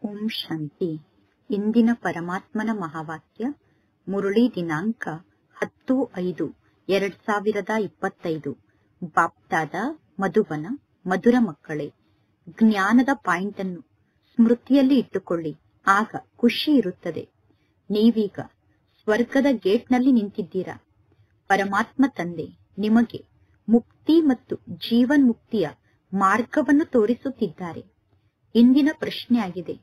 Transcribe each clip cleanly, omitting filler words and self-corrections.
ಓಂ ಶಾಂತಿ. ಇಂದಿನ ಪರಮಾತ್ಮನ ಮಹಾವಾಕ್ಯ ಮುರಳಿ ದಿನಾಂಕ 10/5/2025. ಬಾಪ್ದಾದ ಮಧುಬನ. ಮಧುರ ಮಕ್ಕಳೇ, ಜ್ಞಾನದ ಪಾಯಿಂಟ್ ಅನ್ನು ಸ್ಮೃತಿಯಲ್ಲಿ ಇಟ್ಟುಕೊಳ್ಳಿ, ಆಗ ಖುಷಿ ಇರುತ್ತದೆ. ನೀವೀಗ ಸ್ವರ್ಗದ ಗೇಟ್ನಲ್ಲಿ ನಿಂತಿದ್ದೀರಾ. ಪರಮಾತ್ಮ ತಂದೆ ನಿಮಗೆ ಮುಕ್ತಿ ಮತ್ತು ಜೀವನ್ ಮುಕ್ತಿಯ ಮಾರ್ಗವನ್ನು ತೋರಿಸುತ್ತಿದ್ದಾರೆ. ಇಂದಿನ ಪ್ರಶ್ನೆಯಾಗಿದೆ,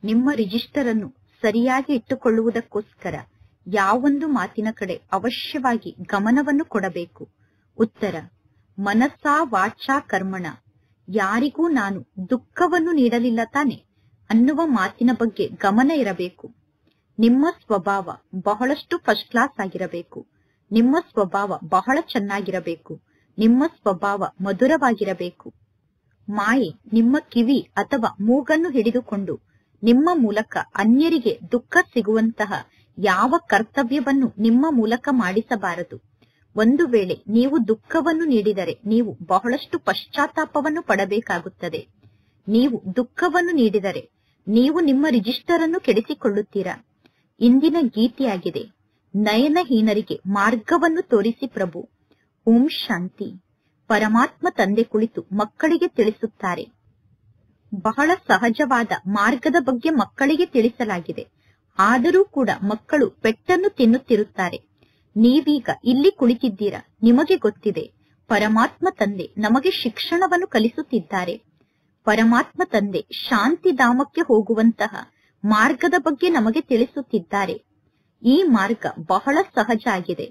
ನಿಮ್ಮ ರಿಜಿಸ್ಟರ್ ಅನ್ನು ಸರಿಯಾಗಿ ಇಟ್ಟುಕೊಳ್ಳುವುದಕ್ಕೋಸ್ಕರ ಯಾವೊಂದು ಮಾತಿನ ಕಡೆ ಅವಶ್ಯವಾಗಿ ಗಮನವನ್ನು ಕೊಡಬೇಕು? ಉತ್ತರ, ಮನಸಾ ವಾಚಾ ಕರ್ಮಣ ಯಾರಿಗೂ ನಾನು ದುಃಖವನ್ನು ನೀಡಲಿಲ್ಲ ತಾನೆ ಅನ್ನುವ ಮಾತಿನ ಬಗ್ಗೆ ಗಮನ ಇರಬೇಕು. ನಿಮ್ಮ ಸ್ವಭಾವ ಬಹಳಷ್ಟು ಫಸ್ಟ್ ಕ್ಲಾಸ್ ಆಗಿರಬೇಕು. ನಿಮ್ಮ ಸ್ವಭಾವ ಬಹಳ ಚೆನ್ನಾಗಿರಬೇಕು. ನಿಮ್ಮ ಸ್ವಭಾವ ಮಧುರವಾಗಿರಬೇಕು. ಮಾಯೆ ನಿಮ್ಮ ಕಿವಿ ಅಥವಾ ಮೂಗನ್ನು ಹಿಡಿದುಕೊಂಡು ನಿಮ್ಮ ಮೂಲಕ ಅನ್ಯರಿಗೆ ದುಃಖ ಸಿಗುವಂತಹ ಯಾವ ಕರ್ತವ್ಯವನ್ನು ನಿಮ್ಮ ಮೂಲಕ ಮಾಡಿಸಬಾರದು. ಒಂದು ವೇಳೆ ನೀವು ದುಃಖವನ್ನು ನೀಡಿದರೆ ನೀವು ಬಹಳಷ್ಟು ಪಶ್ಚಾತ್ತಾಪವನ್ನು ಪಡಬೇಕಾಗುತ್ತದೆ. ನೀವು ದುಃಖವನ್ನು ನೀಡಿದರೆ ನೀವು ನಿಮ್ಮ ರಿಜಿಸ್ಟರ್ ಅನ್ನು ಕೆಡಿಸಿಕೊಳ್ಳುತ್ತೀರಾ. ಇಂದಿನ ಗೀತೆಯಾಗಿದೆ, ನಯನಹೀನರಿಗೆ ಮಾರ್ಗವನ್ನು ತೋರಿಸಿ ಪ್ರಭು. ಓಂ ಶಾಂತಿ. ಪರಮಾತ್ಮ ತಂದೆ ಕುಳಿತು ಮಕ್ಕಳಿಗೆ ತಿಳಿಸುತ್ತಾರೆ. ಬಹಳ ಸಹಜವಾದ ಮಾರ್ಗದ ಬಗ್ಗೆ ಮಕ್ಕಳಿಗೆ ತಿಳಿಸಲಾಗಿದೆ. ಆದರೂ ಕೂಡ ಮಕ್ಕಳು ಪೆಟ್ಟನ್ನು ತಿನ್ನುತ್ತಿರುತ್ತಾರೆ. ನೀವೀಗ ಇಲ್ಲಿ ಕುಳಿತಿದ್ದೀರಾ. ನಿಮಗೆ ಗೊತ್ತಿದೆ, ಪರಮಾತ್ಮ ತಂದೆ ನಮಗೆ ಶಿಕ್ಷಣವನ್ನು ಕಲಿಸುತ್ತಿದ್ದಾರೆ. ಪರಮಾತ್ಮ ತಂದೆ ಶಾಂತಿಧಾಮಕ್ಕೆ ಹೋಗುವಂತಹ ಮಾರ್ಗದ ಬಗ್ಗೆ ನಮಗೆ ತಿಳಿಸುತ್ತಿದ್ದಾರೆ. ಈ ಮಾರ್ಗ ಬಹಳ ಸಹಜ ಆಗಿದೆ.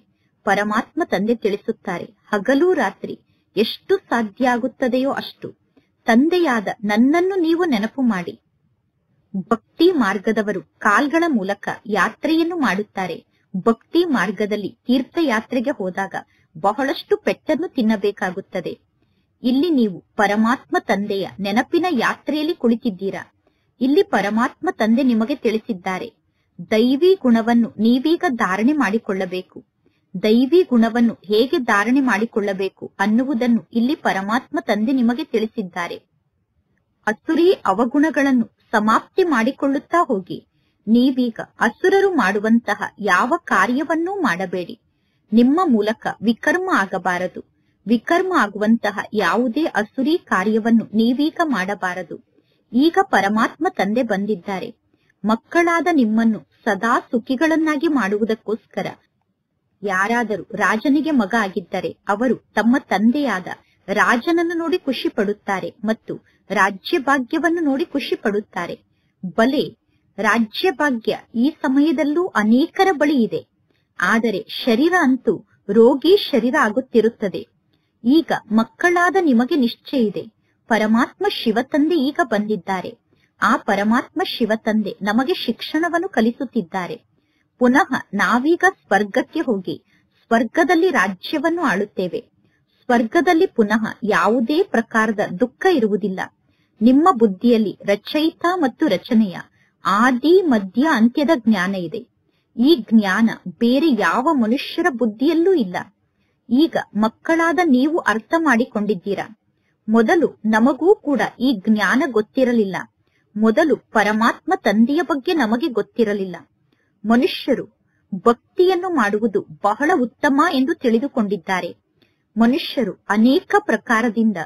ಪರಮಾತ್ಮ ತಂದೆ ತಿಳಿಸುತ್ತಾರೆ, ಹಗಲು ರಾತ್ರಿ ಎಷ್ಟು ಸಾಧ್ಯ ಆಗುತ್ತದೆಯೋ ಅಷ್ಟು ತಂದೆಯಾದ ನನ್ನನ್ನು ನೀವು ನೆನಪು ಮಾಡಿ. ಭಕ್ತಿ ಮಾರ್ಗದವರು ಕಾಲ್ಗಳ ಮೂಲಕ ಯಾತ್ರೆಯನ್ನು ಮಾಡುತ್ತಾರೆ. ಭಕ್ತಿ ಮಾರ್ಗದಲ್ಲಿ ತೀರ್ಥಯಾತ್ರೆಗೆ ಹೋದಾಗ ಬಹಳಷ್ಟು ಪೆಟ್ಟನ್ನು ತಿನ್ನಬೇಕಾಗುತ್ತದೆ. ಇಲ್ಲಿ ನೀವು ಪರಮಾತ್ಮ ತಂದೆಯ ನೆನಪಿನ ಯಾತ್ರೆಯಲ್ಲಿ ಕುಳಿತಿದ್ದೀರಾ. ಇಲ್ಲಿ ಪರಮಾತ್ಮ ತಂದೆ ನಿಮಗೆ ತಿಳಿಸಿದ್ದಾರೆ, ದೈವಿ ಗುಣವನ್ನು ನೀವೀಗ ಧಾರಣೆ ಮಾಡಿಕೊಳ್ಳಬೇಕು. ದೈವಿ ಗುಣವನ್ನು ಹೇಗೆ ಧಾರಣೆ ಮಾಡಿಕೊಳ್ಳಬೇಕು ಅನ್ನುವುದನ್ನು ಇಲ್ಲಿ ಪರಮಾತ್ಮ ತಂದೆ ನಿಮಗೆ ತಿಳಿಸಿದ್ದಾರೆ. ಅಸುರಿ ಅವಗುಣಗಳನ್ನು ಸಮಾಪ್ತಿ ಮಾಡಿಕೊಳ್ಳುತ್ತಾ ಹೋಗಿ. ನೀವೀಗ ಅಸುರರು ಮಾಡುವಂತಹ ಯಾವ ಕಾರ್ಯವನ್ನೂ ಮಾಡಬೇಡಿ. ನಿಮ್ಮ ಮೂಲಕ ವಿಕರ್ಮ ಆಗಬಾರದು. ವಿಕರ್ಮ ಆಗುವಂತಹ ಯಾವುದೇ ಅಸುರಿ ಕಾರ್ಯವನ್ನು ನೀವೀಗ ಮಾಡಬಾರದು. ಈಗ ಪರಮಾತ್ಮ ತಂದೆ ಬಂದಿದ್ದಾರೆ. ಮಕ್ಕಳಾದ ನಿಮ್ಮನ್ನು ಸದಾ ಸುಖಿಗಳನ್ನಾಗಿ ಮಾಡುವುದಕ್ಕೋಸ್ಕರ ಯಾರಾದರೂ ರಾಜನಿಗೆ ಮಗ ಆಗಿದ್ದರೆ ಅವರು ತಮ್ಮ ತಂದೆಯಾದ ರಾಜನನ್ನು ನೋಡಿ ಖುಷಿ ಪಡುತ್ತಾರೆ ಮತ್ತು ರಾಜ್ಯ ಭಾಗ್ಯವನ್ನು ನೋಡಿ ಖುಷಿ ಪಡುತ್ತಾರೆ. ಬಲೆ, ರಾಜ್ಯ ಭಾಗ್ಯ ಈ ಸಮಯದಲ್ಲೂ ಅನೇಕರ ಬಳಿ ಇದೆ. ಆದರೆ ಶರೀರ ಅಂತೂ ರೋಗಿ ಶರೀರ ಆಗುತ್ತಿರುತ್ತದೆ. ಈಗ ಮಕ್ಕಳಾದ ನಿಮಗೆ ನಿಶ್ಚಯ ಇದೆ, ಪರಮಾತ್ಮ ಶಿವತಂದೆ ಈಗ ಬಂದಿದ್ದಾರೆ. ಆ ಪರಮಾತ್ಮ ಶಿವತಂದೆ ನಮಗೆ ಶಿಕ್ಷಣವನ್ನು ಕಲಿಸುತ್ತಿದ್ದಾರೆ. ಪುನಃ ನಾವೀಗ ಸ್ವರ್ಗಕ್ಕೆ ಹೋಗಿ ಸ್ವರ್ಗದಲ್ಲಿ ರಾಜ್ಯವನ್ನು ಆಳುತ್ತೇವೆ. ಸ್ವರ್ಗದಲ್ಲಿ ಪುನಃ ಯಾವುದೇ ಪ್ರಕಾರದ ದುಃಖ ಇರುವುದಿಲ್ಲ. ನಿಮ್ಮ ಬುದ್ಧಿಯಲ್ಲಿ ರಚಯಿತ ಮತ್ತು ರಚನೆಯ ಆದಿ ಮಧ್ಯ ಅಂತ್ಯದ ಜ್ಞಾನ ಇದೆ. ಈ ಜ್ಞಾನ ಬೇರೆ ಯಾವ ಮನುಷ್ಯರ ಬುದ್ಧಿಯಲ್ಲೂ ಇಲ್ಲ. ಈಗ ಮಕ್ಕಳಾದ ನೀವು ಅರ್ಥ ಮಾಡಿಕೊಂಡಿದ್ದೀರಾ. ಮೊದಲು ನಮಗೂ ಕೂಡ ಈ ಜ್ಞಾನ ಗೊತ್ತಿರಲಿಲ್ಲ. ಮೊದಲು ಪರಮಾತ್ಮ ತಂದೆಯ ಬಗ್ಗೆ ನಮಗೆ ಗೊತ್ತಿರಲಿಲ್ಲ. ಮನುಷ್ಯರು ಭಕ್ತಿಯನ್ನು ಮಾಡುವುದು ಬಹಳ ಉತ್ತಮ ಎಂದು ತಿಳಿದುಕೊಂಡಿದ್ದಾರೆ. ಮನುಷ್ಯರು ಅನೇಕ ಪ್ರಕಾರದಿಂದ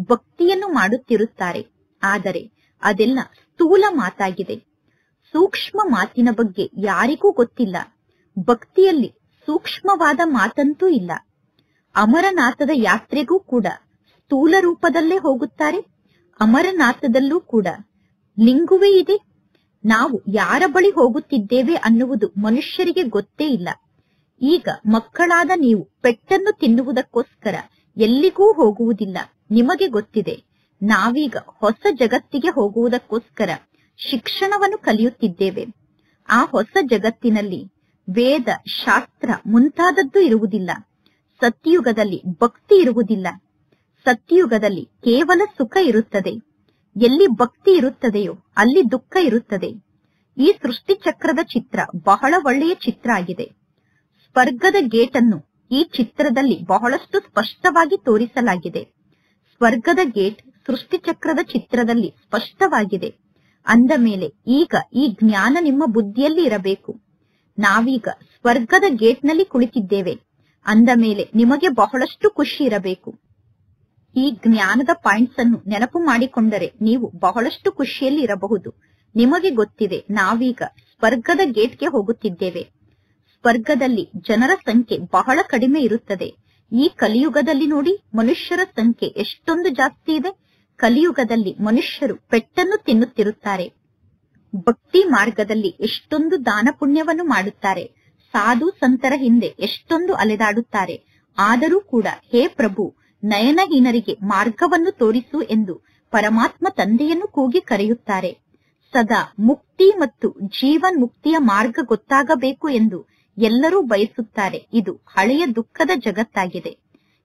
ಭಕ್ತಿಯನ್ನು ಮಾಡುತ್ತಿರುತ್ತಾರೆ. ಆದರೆ ಅದೆಲ್ಲ ಸ್ಥೂಲ ಮಾತಾಗಿದೆ. ಸೂಕ್ಷ್ಮ ಮಾತಿನ ಬಗ್ಗೆ ಯಾರಿಗೂ ಗೊತ್ತಿಲ್ಲ. ಭಕ್ತಿಯಲ್ಲಿ ಸೂಕ್ಷ್ಮವಾದ ಮಾತಂತೂ ಇಲ್ಲ. ಅಮರನಾಥದ ಯಾತ್ರೆಗೂ ಕೂಡ ಸ್ಥೂಲ ರೂಪದಲ್ಲೇ ಹೋಗುತ್ತಾರೆ. ಅಮರನಾಥದಲ್ಲೂ ಕೂಡ ಲಿಂಗುವೇ ಇದೆ. ನಾವು ಯಾರ ಬಳಿ ಹೋಗುತ್ತಿದ್ದೇವೆ ಅನ್ನುವುದು ಮನುಷ್ಯರಿಗೆ ಗೊತ್ತೇ ಇಲ್ಲ. ಈಗ ಮಕ್ಕಳಾದ ನೀವು ಪೆಟ್ಟನ್ನು ತಿನ್ನುವುದಕ್ಕೋಸ್ಕರ ಎಲ್ಲಿಗೂ ಹೋಗುವುದಿಲ್ಲ. ನಿಮಗೆ ಗೊತ್ತಿದೆ, ನಾವೀಗ ಹೊಸ ಜಗತ್ತಿಗೆ ಹೋಗುವುದಕ್ಕೋಸ್ಕರ ಶಿಕ್ಷಣವನ್ನು ಕಲಿಯುತ್ತಿದ್ದೇವೆ. ಆ ಹೊಸ ಜಗತ್ತಿನಲ್ಲಿ ವೇದ, ಶಾಸ್ತ್ರ ಮುಂತಾದದ್ದು ಇರುವುದಿಲ್ಲ. ಸತ್ಯಯುಗದಲ್ಲಿ ಭಕ್ತಿ ಇರುವುದಿಲ್ಲ. ಸತ್ಯಯುಗದಲ್ಲಿ ಕೇವಲ ಸುಖ ಇರುತ್ತದೆ. ಎಲ್ಲಿ ಭಕ್ತಿ ಇರುತ್ತದೆಯೋ ಅಲ್ಲಿ ದುಃಖ ಇರುತ್ತದೆ. ಈ ಸೃಷ್ಟಿ ಚಕ್ರದ ಚಿತ್ರ ಬಹಳ ಒಳ್ಳೆಯ ಚಿತ್ರ ಆಗಿದೆ. ಸ್ವರ್ಗದ ಗೇಟ್ ಅನ್ನು ಈ ಚಿತ್ರದಲ್ಲಿ ಬಹಳಷ್ಟು ಸ್ಪಷ್ಟವಾಗಿ ತೋರಿಸಲಾಗಿದೆ. ಸ್ವರ್ಗದ ಗೇಟ್ ಸೃಷ್ಟಿ ಚಕ್ರದ ಚಿತ್ರದಲ್ಲಿ ಸ್ಪಷ್ಟವಾಗಿದೆ. ಅಂದ ಮೇಲೆ ಈಗ ಈ ಜ್ಞಾನ ನಿಮ್ಮ ಬುದ್ಧಿಯಲ್ಲಿ ಇರಬೇಕು. ನಾವೀಗ ಸ್ವರ್ಗದ ಗೇಟ್ನಲ್ಲಿ ಕುಳಿತಿದ್ದೇವೆ ಅಂದ ಮೇಲೆ ನಿಮಗೆ ಬಹಳಷ್ಟು ಖುಷಿ ಇರಬೇಕು. ಈ ಜ್ಞಾನದ ಪಾಯಿಂಟ್ಸ್ ಅನ್ನು ನೆನಪು ಮಾಡಿಕೊಂಡರೆ ನೀವು ಬಹಳಷ್ಟು ಖುಷಿಯಲ್ಲಿ ಇರಬಹುದು. ನಿಮಗೆ ಗೊತ್ತಿದೆ, ನಾವೀಗ ಸ್ವರ್ಗದ ಗೇಟ್ಗೆ ಹೋಗುತ್ತಿದ್ದೇವೆ. ಸ್ವರ್ಗದಲ್ಲಿ ಜನರ ಸಂಖ್ಯೆ ಬಹಳ ಕಡಿಮೆ ಇರುತ್ತದೆ. ಈ ಕಲಿಯುಗದಲ್ಲಿ ನೋಡಿ, ಮನುಷ್ಯರ ಸಂಖ್ಯೆ ಎಷ್ಟೊಂದು ಜಾಸ್ತಿ ಇದೆ. ಕಲಿಯುಗದಲ್ಲಿ ಮನುಷ್ಯರು ಪೆಟ್ಟನ್ನು ತಿನ್ನುತ್ತಿರುತ್ತಾರೆ. ಭಕ್ತಿ ಮಾರ್ಗದಲ್ಲಿ ಎಷ್ಟೊಂದು ದಾನ ಪುಣ್ಯವನ್ನು ಮಾಡುತ್ತಾರೆ. ಸಾಧು ಸಂತರ ಹಿಂದೆ ಎಷ್ಟೊಂದು ಅಲೆದಾಡುತ್ತಾರೆ. ಆದರೂ ಕೂಡ ಹೇ ಪ್ರಭು, ನಯನಹೀನರಿಗೆ ಮಾರ್ಗವನ್ನು ತೋರಿಸು ಎಂದು ಪರಮಾತ್ಮ ತಂದೆಯನ್ನು ಕೂಗಿ ಕರೆಯುತ್ತಾರೆ. ಸದಾ ಮುಕ್ತಿ ಮತ್ತು ಜೀವನ್ ಮುಕ್ತಿಯ ಮಾರ್ಗ ಗೊತ್ತಾಗಬೇಕು ಎಂದು ಎಲ್ಲರೂ ಬಯಸುತ್ತಾರೆ. ಇದು ಹಳೆಯ ದುಃಖದ ಜಗತ್ತಾಗಿದೆ.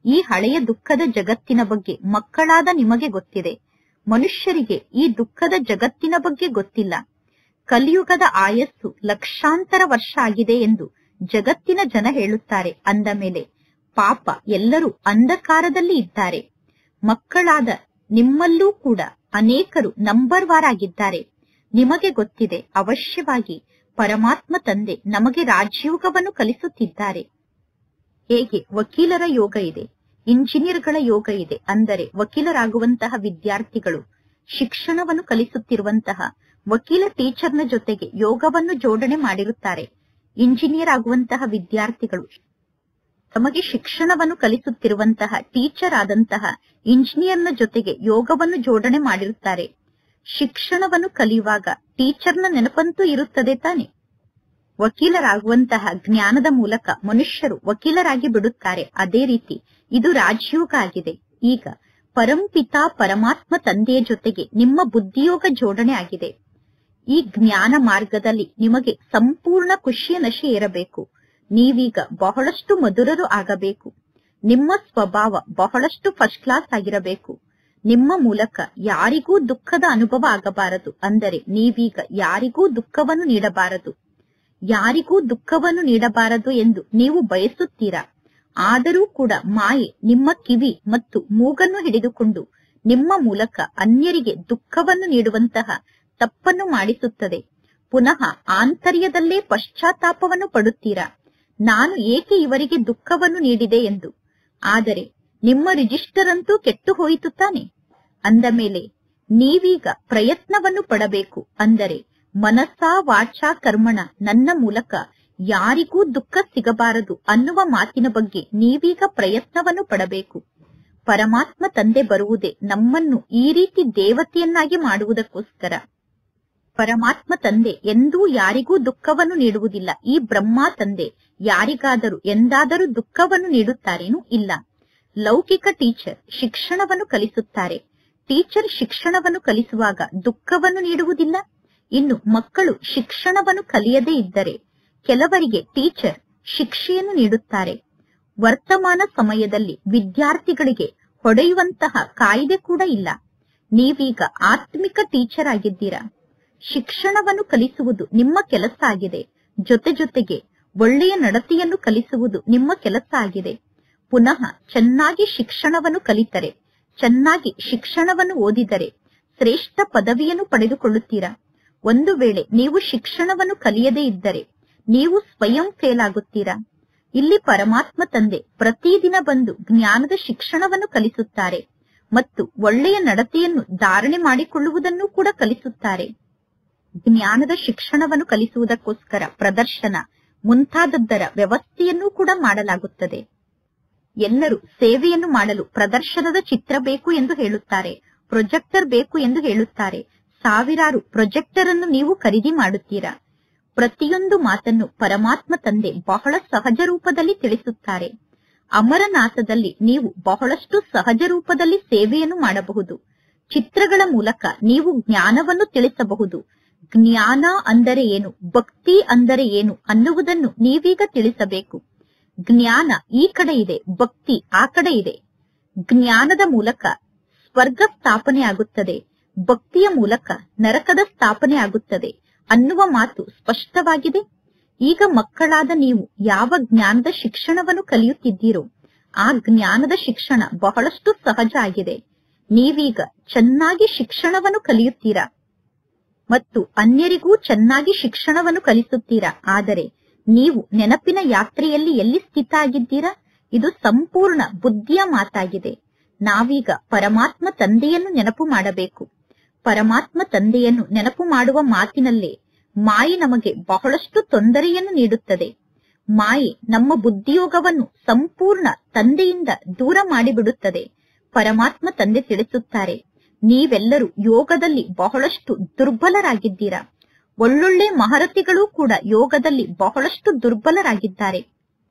ಈ ಹಳೆಯ ದುಃಖದ ಜಗತ್ತಿನ ಬಗ್ಗೆ ಮಕ್ಕಳಾದ ನಿಮಗೆ ಗೊತ್ತಿದೆ. ಮನುಷ್ಯರಿಗೆ ಈ ದುಃಖದ ಜಗತ್ತಿನ ಬಗ್ಗೆ ಗೊತ್ತಿಲ್ಲ. ಕಲಿಯುಗದ ಆಯಸ್ಸು ಲಕ್ಷಾಂತರ ವರ್ಷ ಆಗಿದೆ ಎಂದು ಜಗತ್ತಿನ ಜನ ಹೇಳುತ್ತಾರೆ. ಅಂದ ಮೇಲೆ ಪಾಪ ಎಲ್ಲರೂ ಅಂಧಕಾರದಲ್ಲಿ ಇದ್ದಾರೆ. ಮಕ್ಕಳಾದ ನಿಮ್ಮಲ್ಲೂ ಕೂಡ ಅನೇಕರು ನಂಬರ್ ವಾರ್ ಆಗಿದ್ದಾರೆ. ನಿಮಗೆ ಗೊತ್ತಿದೆ, ಅವಶ್ಯವಾಗಿ ಪರಮಾತ್ಮ ತಂದೆ ನಮಗೆ ರಾಜಯೋಗವನ್ನು ಕಲಿಸುತ್ತಿದ್ದಾರೆ. ಹೇಗೆ ವಕೀಲರ ಯೋಗ ಇದೆ, ಇಂಜಿನಿಯರ್ಗಳ ಯೋಗ ಇದೆ. ಅಂದರೆ ವಕೀಲರಾಗುವಂತಹ ವಿದ್ಯಾರ್ಥಿಗಳು ಶಿಕ್ಷಣವನ್ನು ಕಲಿಸುತ್ತಿರುವಂತಹ ವಕೀಲ ಟೀಚರ್ನ ಜೊತೆಗೆ ಯೋಗವನ್ನು ಜೋಡಣೆ ಮಾಡಿರುತ್ತಾರೆ. ಇಂಜಿನಿಯರ್ ಆಗುವಂತಹ ವಿದ್ಯಾರ್ಥಿಗಳು ತಮಗೆ ಶಿಕ್ಷಣವನ್ನು ಕಲಿಸುತ್ತಿರುವಂತಹ ಟೀಚರ್ ಆದಂತಹ ಇಂಜಿನಿಯರ್ನ ಜೊತೆಗೆ ಯೋಗವನ್ನು ಜೋಡಣೆ ಮಾಡಿರುತ್ತಾರೆ. ಶಿಕ್ಷಣವನ್ನು ಕಲಿಯುವಾಗ ಟೀಚರ್ನ ನೆನಪಂತೂ ಇರುತ್ತದೆ ತಾನೆ. ವಕೀಲರಾಗುವಂತಹ ಜ್ಞಾನದ ಮೂಲಕ ಮನುಷ್ಯರು ವಕೀಲರಾಗಿ ಬಿಡುತ್ತಾರೆ. ಅದೇ ರೀತಿ ಇದು ರಾಜಯೋಗ ಆಗಿದೆ. ಈಗ ಪರಂಪಿತ ಪರಮಾತ್ಮ ತಂದೆಯ ಜೊತೆಗೆ ನಿಮ್ಮ ಬುದ್ಧಿಯೋಗ ಜೋಡಣೆ ಆಗಿದೆ. ಈ ಜ್ಞಾನ ಮಾರ್ಗದಲ್ಲಿ ನಿಮಗೆ ಸಂಪೂರ್ಣ ಖುಷಿಯ ನಶೆ ಇರಬೇಕು. ನೀವೀಗ ಬಹಳಷ್ಟು ಮಧುರರು ಆಗಬೇಕು. ನಿಮ್ಮ ಸ್ವಭಾವ ಬಹಳಷ್ಟು ಫಸ್ಟ್ ಕ್ಲಾಸ್ ಆಗಿರಬೇಕು. ನಿಮ್ಮ ಮೂಲಕ ಯಾರಿಗೂ ದುಃಖದ ಅನುಭವ ಆಗಬಾರದು. ಅಂದರೆ ನೀವೀಗ ಯಾರಿಗೂ ದುಃಖವನ್ನು ನೀಡಬಾರದು. ಯಾರಿಗೂ ದುಃಖವನ್ನು ನೀಡಬಾರದು ಎಂದು ನೀವು ಬಯಸುತ್ತೀರಾ. ಆದರೂ ಕೂಡ ಮಾಯೆ ನಿಮ್ಮ ಕಿವಿ ಮತ್ತು ಮೂಗನ್ನು ಹಿಡಿದುಕೊಂಡು ನಿಮ್ಮ ಮೂಲಕ ಅನ್ಯರಿಗೆ ದುಃಖವನ್ನು ನೀಡುವಂತಹ ತಪ್ಪನ್ನು ಮಾಡಿಸುತ್ತದೆ. ಪುನಃ ಆಂತರ್ಯದಲ್ಲೇ ಪಶ್ಚಾತ್ತಾಪವನ್ನು ಪಡುತ್ತೀರಾ, ನಾನು ಏಕೆ ಇವರಿಗೆ ದುಃಖವನ್ನು ನೀಡಿದೆ ಎಂದು. ಆದರೆ ನಿಮ್ಮ ರಿಜಿಸ್ಟರ್ ಅಂತೂ ಕೆಟ್ಟು ಹೋಯಿತು ತಾನೆ. ಅಂದ ಮೇಲೆ ನೀವೀಗ ಪ್ರಯತ್ನವನ್ನು ಪಡಬೇಕು. ಅಂದರೆ ಮನಸಾ ವಾಚಾ ಕರ್ಮಣ ನನ್ನ ಮೂಲಕ ಯಾರಿಗೂ ದುಃಖ ಸಿಗಬಾರದು ಅನ್ನುವ ಮಾತಿನ ಬಗ್ಗೆ ನೀವೀಗ ಪ್ರಯತ್ನವನ್ನು ಪಡಬೇಕು. ಪರಮಾತ್ಮ ತಂದೆ ಬರುವುದೇ ನಮ್ಮನ್ನು ಈ ರೀತಿ ದೇವತೆಯನ್ನಾಗಿ ಮಾಡುವುದಕ್ಕೋಸ್ಕರ. ಪರಮಾತ್ಮ ತಂದೆ ಎಂದೂ ಯಾರಿಗೂ ದುಃಖವನ್ನು ನೀಡುವುದಿಲ್ಲ. ಈ ಬ್ರಹ್ಮ ತಂದೆ ಯಾರಿಗಾದರೂ ಎಂದಾದರೂ ದುಃಖವನ್ನು ನೀಡುತ್ತಾರೇನೂ ಇಲ್ಲ. ಲೌಕಿಕ ಟೀಚರ್ ಶಿಕ್ಷಣವನ್ನು ಕಲಿಸುತ್ತಾರೆ. ಟೀಚರ್ ಶಿಕ್ಷಣವನ್ನು ಕಲಿಸುವಾಗ ದುಃಖವನ್ನು ನೀಡುವುದಿಲ್ಲ. ಇನ್ನು ಮಕ್ಕಳು ಶಿಕ್ಷಣವನ್ನು ಕಲಿಯದೇ ಇದ್ದರೆ ಕೆಲವರಿಗೆ ಟೀಚರ್ ಶಿಕ್ಷೆಯನ್ನು ನೀಡುತ್ತಾರೆ. ವರ್ತಮಾನ ಸಮಯದಲ್ಲಿ ವಿದ್ಯಾರ್ಥಿಗಳಿಗೆ ಹೊಡೆಯುವಂತಹ ಕಾಯ್ದೆ ಕೂಡ ಇಲ್ಲ. ನೀವೀಗ ಆತ್ಮಿಕ ಟೀಚರ್ ಆಗಿದ್ದೀರಾ. ಶಿಕ್ಷಣವನ್ನು ಕಲಿಸುವುದು ನಿಮ್ಮ ಕೆಲಸ ಆಗಿದೆ. ಜೊತೆ ಜೊತೆಗೆ ಒಳ್ಳೆಯ ನಡತೆಯನ್ನು ಕಲಿಸುವುದು ನಿಮ್ಮ ಕೆಲಸ ಆಗಿದೆ. ಪುನಃ ಚೆನ್ನಾಗಿ ಶಿಕ್ಷಣವನ್ನು ಕಲಿತರೆ, ಚೆನ್ನಾಗಿ ಶಿಕ್ಷಣವನ್ನು ಓದಿದರೆ ಶ್ರೇಷ್ಠ ಪದವಿಯನ್ನು ಪಡೆದುಕೊಳ್ಳುತ್ತೀರಾ. ಒಂದು ವೇಳೆ ನೀವು ಶಿಕ್ಷಣವನ್ನು ಕಲಿಯದೇ ಇದ್ದರೆ ನೀವು ಸ್ವಯಂ ಫೇಲ್ ಆಗುತ್ತೀರಾ. ಇಲ್ಲಿ ಪರಮಾತ್ಮ ತಂದೆ ಪ್ರತಿದಿನ ಬಂದು ಜ್ಞಾನದ ಶಿಕ್ಷಣವನ್ನು ಕಲಿಸುತ್ತಾರೆ ಮತ್ತು ಒಳ್ಳೆಯ ನಡತೆಯನ್ನು ಧಾರಣೆ ಮಾಡಿಕೊಳ್ಳುವುದನ್ನು ಕೂಡ ಕಲಿಸುತ್ತಾರೆ. ಜ್ಞಾನದ ಶಿಕ್ಷಣವನ್ನು ಕಲಿಸುವುದಕ್ಕೋಸ್ಕರ ಪ್ರದರ್ಶನ ಮುಂತಾದದ್ದರ ವ್ಯವಸ್ಥೆಯನ್ನೂ ಕೂಡ ಮಾಡಲಾಗುತ್ತದೆ. ಎಲ್ಲರೂ ಸೇವೆಯನ್ನು ಮಾಡಲು ಪ್ರದರ್ಶನದ ಚಿತ್ರ ಬೇಕು ಎಂದು ಹೇಳುತ್ತಾರೆ, ಪ್ರೊಜೆಕ್ಟರ್ ಬೇಕು ಎಂದು ಹೇಳುತ್ತಾರೆ. ಸಾವಿರಾರು ಪ್ರೊಜೆಕ್ಟರ್ ಅನ್ನು ನೀವು ಖರೀದಿ ಮಾಡುತ್ತೀರಾ. ಪ್ರತಿಯೊಂದು ಮಾತನ್ನು ಪರಮಾತ್ಮ ತಂದೆ ಬಹಳ ಸಹಜ ರೂಪದಲ್ಲಿ ತಿಳಿಸುತ್ತಾರೆ. ಅಮರನಾಥದಲ್ಲಿ ನೀವು ಬಹಳಷ್ಟು ಸಹಜ ರೂಪದಲ್ಲಿ ಸೇವೆಯನ್ನು ಮಾಡಬಹುದು. ಚಿತ್ರಗಳ ಮೂಲಕ ನೀವು ಜ್ಞಾನವನ್ನು ತಿಳಿಸಬಹುದು. ಜ್ಞಾನ ಅಂದರೆ ಏನು, ಭಕ್ತಿ ಅಂದರೆ ಏನು ಅನ್ನುವುದನ್ನು ನೀವೀಗ ತಿಳಿಸಬೇಕು. ಜ್ಞಾನ ಈ ಕಡೆ ಇದೆ, ಭಕ್ತಿ ಆ ಕಡೆ ಇದೆ. ಜ್ಞಾನದ ಮೂಲಕ ಸ್ವರ್ಗ ಸ್ಥಾಪನೆ ಆಗುತ್ತದೆ, ಭಕ್ತಿಯ ಮೂಲಕ ನರಕದ ಸ್ಥಾಪನೆ ಆಗುತ್ತದೆ ಅನ್ನುವ ಮಾತು ಸ್ಪಷ್ಟವಾಗಿದೆ. ಈಗ ಮಕ್ಕಳಾದ ನೀವು ಯಾವ ಜ್ಞಾನದ ಶಿಕ್ಷಣವನ್ನು ಕಲಿಯುತ್ತಿದ್ದೀರೋ ಆ ಜ್ಞಾನದ ಶಿಕ್ಷಣ ಬಹಳಷ್ಟು ಸಹಜ ಆಗಿದೆ. ನೀವೀಗ ಚೆನ್ನಾಗಿ ಶಿಕ್ಷಣವನ್ನು ಕಲಿಯುತ್ತೀರಾ. ಮತ್ತು ಅನ್ಯರಿಗೂ ಚೆನ್ನಾಗಿ ಶಿಕ್ಷಣವನ್ನು ಕಲಿಸುತ್ತೀರಾ. ಆದರೆ ನೀವು ನೆನಪಿನ ಯಾತ್ರೆಯಲ್ಲಿ ಎಲ್ಲಿ ಸ್ಥಿತ ಆಗಿದ್ದೀರಾ? ಇದು ಸಂಪೂರ್ಣ ಬುದ್ಧಿಯ ಮಾತಾಗಿದೆ. ನಾವೀಗ ಪರಮಾತ್ಮ ತಂದೆಯನ್ನು ನೆನಪು ಮಾಡಬೇಕು. ಪರಮಾತ್ಮ ತಂದೆಯನ್ನು ನೆನಪು ಮಾಡುವ ಮಾತಿನಲ್ಲೇ ಮಾಯೆ ನಮಗೆ ಬಹಳಷ್ಟು ತೊಂದರೆಯನ್ನು ನೀಡುತ್ತದೆ. ಮಾಯೆ ನಮ್ಮ ಬುದ್ಧಿಯೋಗವನ್ನು ಸಂಪೂರ್ಣ ತಂದೆಯಿಂದ ದೂರ ಮಾಡಿಬಿಡುತ್ತದೆ. ಪರಮಾತ್ಮ ತಂದೆ ತಿಳಿಸುತ್ತಾರೆ, ನೀವೆಲ್ಲರೂ ಯೋಗದಲ್ಲಿ ಬಹಳಷ್ಟು ದುರ್ಬಲರಾಗಿದ್ದೀರಾ. ಒಳ್ಳೊಳ್ಳೆ ಮಹರಥಿಗಳು ಕೂಡ ಯೋಗದಲ್ಲಿ ಬಹಳಷ್ಟು ದುರ್ಬಲರಾಗಿದ್ದಾರೆ.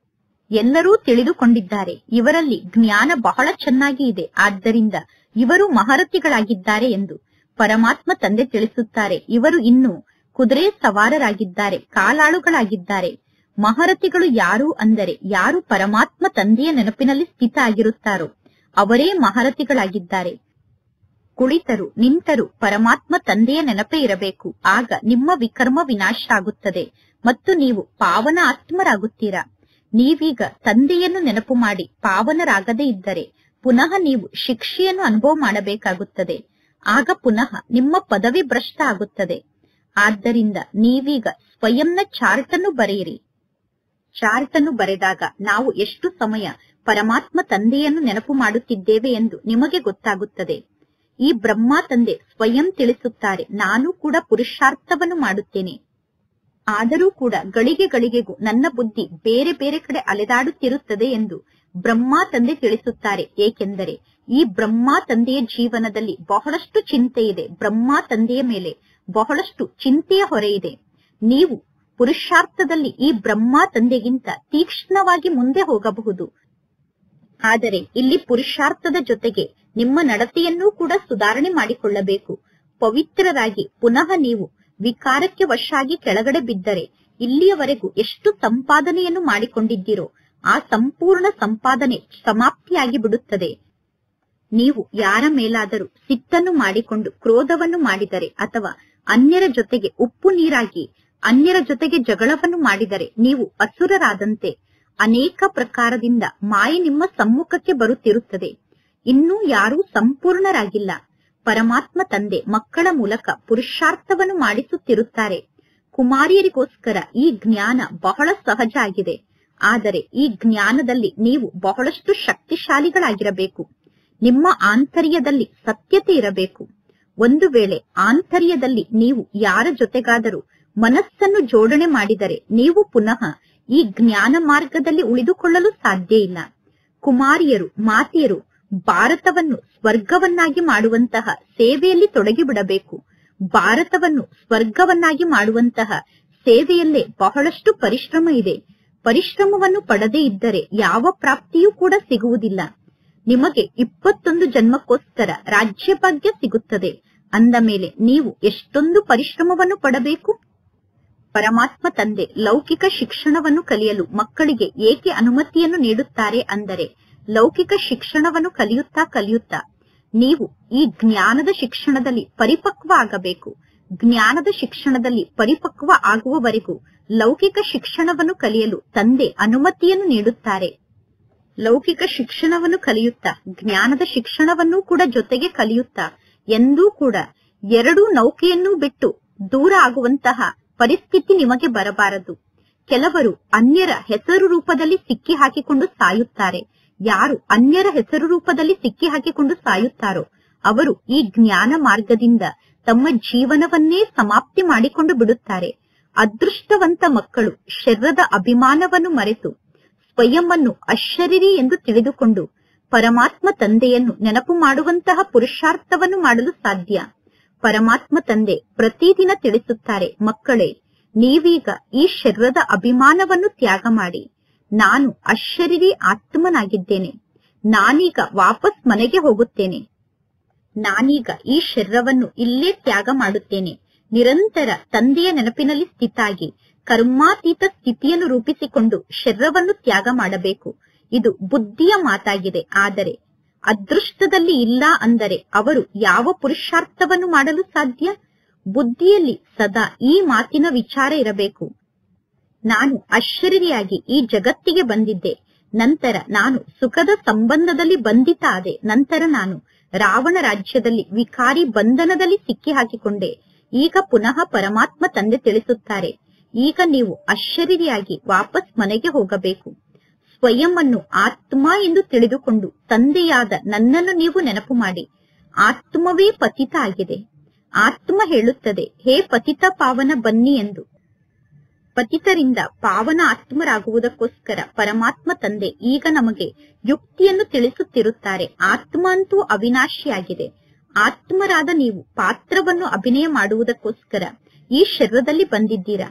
ಎಲ್ಲರೂ ತಿಳಿದುಕೊಂಡಿದ್ದಾರೆ, ಇವರಲ್ಲಿ ಜ್ಞಾನ ಬಹಳ ಚೆನ್ನಾಗಿ ಇದೆ, ಆದ್ದರಿಂದ ಇವರು ಮಹರಥಿಗಳಾಗಿದ್ದಾರೆ ಎಂದು. ಪರಮಾತ್ಮ ತಂದೆ ತಿಳಿಸುತ್ತಾರೆ, ಇವರು ಇನ್ನೂ ಕುದುರೆ ಸವಾರರಾಗಿದ್ದಾರೆ, ಕಾಲಾಳುಗಳಾಗಿದ್ದಾರೆ. ಮಹರಥಿಗಳು ಯಾರು ಅಂದರೆ ಯಾರು ಪರಮಾತ್ಮ ತಂದೆಯ ನೆನಪಿನಲ್ಲಿ ಸ್ಥಿತ ಆಗಿರುತ್ತಾರೋ ಅವರೇ ಮಹರಥಿಗಳಾಗಿದ್ದಾರೆ. ಕುಳಿತರು ನಿಂತರು ಪರಮಾತ್ಮ ತಂದೆಯ ನೆನಪೇ ಇರಬೇಕು. ಆಗ ನಿಮ್ಮ ವಿಕರ್ಮ ವಿನಾಶ ಆಗುತ್ತದೆ ಮತ್ತು ನೀವು ಪಾವನ ಆತ್ಮರಾಗುತ್ತೀರಾ. ನೀವೀಗ ತಂದೆಯನ್ನು ನೆನಪು ಮಾಡಿ ಪಾವನರಾಗದೇ ಇದ್ದರೆ ಪುನಃ ನೀವು ಶಿಕ್ಷೆಯನ್ನು ಅನುಭವ ಮಾಡಬೇಕಾಗುತ್ತದೆ. ಆಗ ಪುನಃ ನಿಮ್ಮ ಪದವಿ ಭ್ರಷ್ಟ ಆಗುತ್ತದೆ. ಆದ್ದರಿಂದ ನೀವೀಗ ಸ್ವಯಂನ ಚಾರ್ಟ್ ಅನ್ನು ಬರೆಯಿರಿ. ಚಾರ್ಟ್ ಅನ್ನು ಬರೆದಾಗ ನಾವು ಎಷ್ಟು ಸಮಯ ಪರಮಾತ್ಮ ತಂದೆಯನ್ನು ನೆನಪು ಮಾಡುತ್ತಿದ್ದೇವೆ ಎಂದು ನಿಮಗೆ ಗೊತ್ತಾಗುತ್ತದೆ. ಈ ಬ್ರಹ್ಮ ತಂದೆ ಸ್ವಯಂ ತಿಳಿಸುತ್ತಾರೆ, ನಾನು ಕೂಡ ಪುರುಷಾರ್ಥವನ್ನು ಮಾಡುತ್ತೇನೆ. ಆದರೂ ಕೂಡ ಗಳಿಗೆ ಗಳಿಗೆಗೂ ನನ್ನ ಬುದ್ಧಿ ಬೇರೆ ಬೇರೆ ಕಡೆ ಅಲೆದಾಡುತ್ತಿರುತ್ತದೆ ಎಂದು ಬ್ರಹ್ಮ ತಂದೆ ತಿಳಿಸುತ್ತಾರೆ. ಏಕೆಂದರೆ ಈ ಬ್ರಹ್ಮ ತಂದೆಯ ಜೀವನದಲ್ಲಿ ಬಹಳಷ್ಟು ಚಿಂತೆ ಇದೆ. ಬ್ರಹ್ಮ ತಂದೆಯ ಮೇಲೆ ಬಹಳಷ್ಟು ಚಿಂತೆಯ ಹೊರೆ ಇದೆ. ನೀವು ಪುರುಷಾರ್ಥದಲ್ಲಿ ಈ ಬ್ರಹ್ಮ ತಂದೆಗಿಂತ ತೀಕ್ಷ್ಣವಾಗಿ ಮುಂದೆ ಹೋಗಬಹುದು. ಆದರೆ ಇಲ್ಲಿ ಪುರುಷಾರ್ಥದ ಜೊತೆಗೆ ನಿಮ್ಮ ನಡತೆಯನ್ನೂ ಕೂಡ ಸುಧಾರಣೆ ಮಾಡಿಕೊಳ್ಳಬೇಕು. ಪವಿತ್ರರಾಗಿ ಪುನಃ ನೀವು ವಿಕಾರಕ್ಕೆ ವಶಾಗಿ ಕೆಳಗಡೆ ಬಿದ್ದರೆ ಇಲ್ಲಿಯವರೆಗೂ ಎಷ್ಟು ಸಂಪಾದನೆಯನ್ನು ಮಾಡಿಕೊಂಡಿದ್ದೀರೋ ಆ ಸಂಪೂರ್ಣ ಸಂಪಾದನೆ ಸಮಾಪ್ತಿಯಾಗಿ ಬಿಡುತ್ತದೆ. ನೀವು ಯಾರ ಮೇಲಾದರೂ ಸಿಟ್ಟನ್ನು ಮಾಡಿಕೊಂಡು ಕ್ರೋಧವನ್ನು ಮಾಡಿದರೆ ಅಥವಾ ಅನ್ಯರ ಜೊತೆಗೆ ಉಪ್ಪು ನೀರಾಗಿ ಅನ್ಯರ ಜೊತೆಗೆ ಜಗಳವನ್ನು ಮಾಡಿದರೆ ನೀವು ಅಸುರರಾದಂತೆ ಅನೇಕ ಪ್ರಕಾರದಿಂದ ಮಾಯೆ ನಿಮ್ಮ ಸಮ್ಮುಖಕ್ಕೆ ಬರುತ್ತಿರುತ್ತದೆ. ಇನ್ನೂ ಯಾರೂ ಸಂಪೂರ್ಣರಾಗಿಲ್ಲ. ಪರಮಾತ್ಮ ತಂದೆ ಮಕ್ಕಳ ಮೂಲಕ ಪುರುಷಾರ್ಥವನ್ನು ಮಾಡಿಸುತ್ತಿರುತ್ತಾರೆ. ಕುಮಾರಿಯರಿಗೋಸ್ಕರ ಈ ಜ್ಞಾನ ಬಹಳ ಸಹಜ ಆಗಿದೆ. ಆದರೆ ಈ ಜ್ಞಾನದಲ್ಲಿ ನೀವು ಬಹಳಷ್ಟು ಶಕ್ತಿಶಾಲಿಗಳಾಗಿರಬೇಕು. ನಿಮ್ಮ ಆಂತರ್ಯದಲ್ಲಿ ಸತ್ಯತೆ ಇರಬೇಕು. ಒಂದು ವೇಳೆ ಆಂತರ್ಯದಲ್ಲಿ ನೀವು ಯಾರ ಜೊತೆಗಾದರೂ ಮನಸ್ಸನ್ನು ಜೋಡಣೆ ಮಾಡಿದರೆ ನೀವು ಪುನಃ ಈ ಜ್ಞಾನ ಮಾರ್ಗದಲ್ಲಿ ಉಳಿದುಕೊಳ್ಳಲು ಸಾಧ್ಯ ಇಲ್ಲ. ಕುಮಾರಿಯರು ಮಾತೆಯರು ಭಾರತವನ್ನು ಸ್ವರ್ಗವನ್ನಾಗಿ ಮಾಡುವಂತಹ ಸೇವೆಯಲ್ಲಿ ತೊಡಗಿಬಿಡಬೇಕು. ಭಾರತವನ್ನು ಸ್ವರ್ಗವನ್ನಾಗಿ ಮಾಡುವಂತಹ ಸೇವೆಯಲ್ಲೇ ಬಹಳಷ್ಟು ಪರಿಶ್ರಮ ಇದೆ. ಪರಿಶ್ರಮವನ್ನು ಪಡದೇ ಇದ್ದರೆ ಯಾವ ಪ್ರಾಪ್ತಿಯೂ ಕೂಡ ಸಿಗುವುದಿಲ್ಲ. ನಿಮಗೆ 21 ಜನ್ಮಕ್ಕೋಸ್ಕರ ರಾಜ್ಯಭಾಗ್ಯ ಸಿಗುತ್ತದೆ. ಅಂದ ಮೇಲೆ ನೀವು ಎಷ್ಟೊಂದು ಪರಿಶ್ರಮವನ್ನು ಪಡಬೇಕು. ಪರಮಾತ್ಮ ತಂದೆ ಲೌಕಿಕ ಶಿಕ್ಷಣವನ್ನು ಕಲಿಯಲು ಮಕ್ಕಳಿಗೆ ಏಕೆ ಅನುಮತಿಯನ್ನು ನೀಡುತ್ತಾರೆ ಅಂದರೆ ಲೌಕಿಕ ಶಿಕ್ಷಣವನ್ನು ಕಲಿಯುತ್ತಾ ನೀವು ಈ ಜ್ಞಾನದ ಶಿಕ್ಷಣದಲ್ಲಿ ಪರಿಪಕ್ವ ಆಗಬೇಕು. ಜ್ಞಾನದ ಶಿಕ್ಷಣದಲ್ಲಿ ಪರಿಪಕ್ವ ಆಗುವವರೆಗೂ ಲೌಕಿಕ ಶಿಕ್ಷಣವನ್ನು ಕಲಿಯಲು ತಂದೆ ಅನುಮತಿಯನ್ನು ನೀಡುತ್ತಾರೆ. ಲೌಕಿಕ ಶಿಕ್ಷಣವನ್ನು ಕಲಿಯುತ್ತಾ ಜ್ಞಾನದ ಶಿಕ್ಷಣವನ್ನೂ ಕೂಡ ಜೊತೆಗೆ ಕಲಿಯುತ್ತಾ ಎಂದೂ ಕೂಡ ಎರಡೂ ನೌಕೆಯನ್ನೂ ಬಿಟ್ಟು ದೂರ ಆಗುವಂತಹ ಪರಿಸ್ಥಿತಿ ನಿಮಗೆ ಬರಬಾರದು. ಕೆಲವರು ಅನ್ಯರ ಹೆಸರು ರೂಪದಲ್ಲಿ ಸಿಕ್ಕಿ ಹಾಕಿಕೊಂಡು ಸಾಯುತ್ತಾರೆ. ಯಾರು ಅನ್ಯರ ಹೆಸರು ರೂಪದಲ್ಲಿ ಸಿಕ್ಕಿ ಹಾಕಿಕೊಂಡು ಸಾಯುತ್ತಾರೋ ಅವರು ಈ ಜ್ಞಾನ ಮಾರ್ಗದಿಂದ ತಮ್ಮ ಜೀವನವನ್ನೇ ಸಮಾಪ್ತಿ ಮಾಡಿಕೊಂಡು ಬಿಡುತ್ತಾರೆ. ಅದೃಷ್ಟವಂತ ಮಕ್ಕಳು ಶರೀರದ ಅಭಿಮಾನವನ್ನು ಮರೆತು ಸ್ವಯಂವನ್ನು ಅಶರೀರಿ ಎಂದು ತಿಳಿದುಕೊಂಡು ಪರಮಾತ್ಮ ತಂದೆಯನ್ನು ನೆನಪು ಮಾಡುವಂತಹ ಪುರುಷಾರ್ಥವನ್ನು ಮಾಡಲು ಸಾಧ್ಯ. ಪರಮಾತ್ಮ ತಂದೆ ಪ್ರತಿದಿನ ತಿಳಿಸುತ್ತಾರೆ, ಮಕ್ಕಳೇ, ನೀವೀಗ ಈ ಶರೀರದ ಅಭಿಮಾನವನ್ನು ತ್ಯಾಗ ಮಾಡಿ. ನಾನು ಅಶರೀರಿ ಆತ್ಮನಾಗಿದ್ದೇನೆ. ನಾನೀಗ ವಾಪಸ್ ಮನೆಗೆ ಹೋಗುತ್ತೇನೆ. ನಾನೀಗ ಈ ಶರೀರವನ್ನು ಇಲ್ಲೇ ತ್ಯಾಗ ಮಾಡುತ್ತೇನೆ. ನಿರಂತರ ತಂದೆಯ ನೆನಪಿನಲ್ಲಿ ಸ್ಥಿತಾಗಿ ಕರ್ಮಾತೀತ ಸ್ಥಿತಿಯನ್ನು ರೂಪಿಸಿಕೊಂಡು ಶರೀರವನ್ನು ತ್ಯಾಗ ಮಾಡಬೇಕು. ಇದು ಬುದ್ಧಿಯ ಮಾತಾಗಿದೆ. ಆದರೆ ಅದೃಷ್ಟದಲ್ಲಿ ಇಲ್ಲ ಅಂದರೆ ಅವರು ಯಾವ ಪುರುಷಾರ್ಥವನ್ನು ಮಾಡಲು ಸಾಧ್ಯ? ಬುದ್ಧಿಯಲ್ಲಿ ಸದಾ ಈ ಮಾತಿನ ವಿಚಾರ ಇರಬೇಕು. ನಾನು ಅಶರೀರಿಯಾಗಿ ಈ ಜಗತ್ತಿಗೆ ಬಂದಿದ್ದೆ. ನಂತರ ನಾನು ಸುಖದ ಸಂಬಂಧದಲ್ಲಿ ಬಂಧಿತ ಆದೆ. ನಂತರ ನಾನು ರಾವಣ ರಾಜ್ಯದಲ್ಲಿ ವಿಕಾರಿ ಬಂಧನದಲ್ಲಿ ಸಿಕ್ಕಿ ಹಾಕಿಕೊಂಡೆ. ಈಗ ಪುನಃ ಪರಮಾತ್ಮ ತಂದೆ ತಿಳಿಸುತ್ತಾರೆ, ಈಗ ನೀವು ಅಶರೀರಿಯಾಗಿ ವಾಪಸ್ ಮನೆಗೆ ಹೋಗಬೇಕು. ಸ್ವಯಂ ಅನ್ನು ಆತ್ಮ ಎಂದು ತಿಳಿದುಕೊಂಡು ತಂದೆಯಾದ ನನ್ನನ್ನು ನೀವು ನೆನಪು ಮಾಡಿ. ಆತ್ಮವೇ ಪತಿತ ಆಗಿದೆ. ಆತ್ಮ ಹೇಳುತ್ತದೆ, ಹೇ ಪತಿತ ಪಾವನ ಬನ್ನಿ ಎಂದು. ಪತಿತರಿಂದ ಪಾವನ ಆತ್ಮರಾಗುವುದಕ್ಕೋಸ್ಕರ ಪರಮಾತ್ಮ ತಂದೆ ಈಗ ನಮಗೆ ಯುಕ್ತಿಯನ್ನು ತಿಳಿಸುತ್ತಿರುತ್ತಾರೆ. ಆತ್ಮ ಅಂತೂ ಅವಿನಾಶಿಯಾಗಿದೆ. ಆತ್ಮರಾದ ನೀವು ಪಾತ್ರವನ್ನು ಅಭಿನಯ ಮಾಡುವುದಕ್ಕೋಸ್ಕರ ಈ ಶರೀರದಲ್ಲಿ ಬಂದಿದ್ದೀರಾ.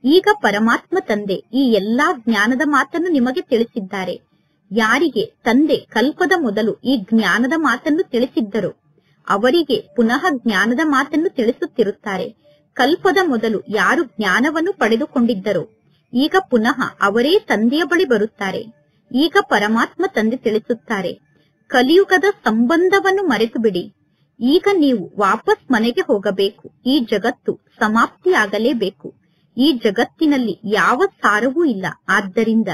ಈಗ ಪರಮಾತ್ಮ ತಂದೆ ಈ ಎಲ್ಲಾ ಜ್ಞಾನದ ಮಾತನ್ನು ನಿಮಗೆ ತಿಳಿಸಿದ್ದಾರೆ. ಯಾರಿಗೆ ತಂದೆ ಕಲ್ಪದ ಮೊದಲು ಈ ಜ್ಞಾನದ ಮಾತನ್ನು ತಿಳಿಸಿದ್ದರೋ ಅವರಿಗೆ ಪುನಃ ಜ್ಞಾನದ ಮಾತನ್ನು ತಿಳಿಸುತ್ತಿರುತ್ತಾರೆ. ಕಲ್ಪದ ಮೊದಲು ಯಾರು ಜ್ಞಾನವನ್ನು ಪಡೆದುಕೊಂಡಿದ್ದರೋ ಈಗ ಪುನಃ ಅವರೇ ತಂದೆಯ ಬಳಿ ಬರುತ್ತಾರೆ. ಈಗ ಪರಮಾತ್ಮ ತಂದೆ ತಿಳಿಸುತ್ತಾರೆ, ಕಲಿಯುಗದ ಸಂಬಂಧವನ್ನು ಮರೆತು ಬಿಡಿ. ಈಗ ನೀವು ವಾಪಸ್ ಮನೆಗೆ ಹೋಗಬೇಕು. ಈ ಜಗತ್ತು ಸಮಾಪ್ತಿಯಾಗಲೇಬೇಕು. ಈ ಜಗತ್ತಿನಲ್ಲಿ ಯಾವ ಸಾರವೂ ಇಲ್ಲ. ಆದ್ದರಿಂದ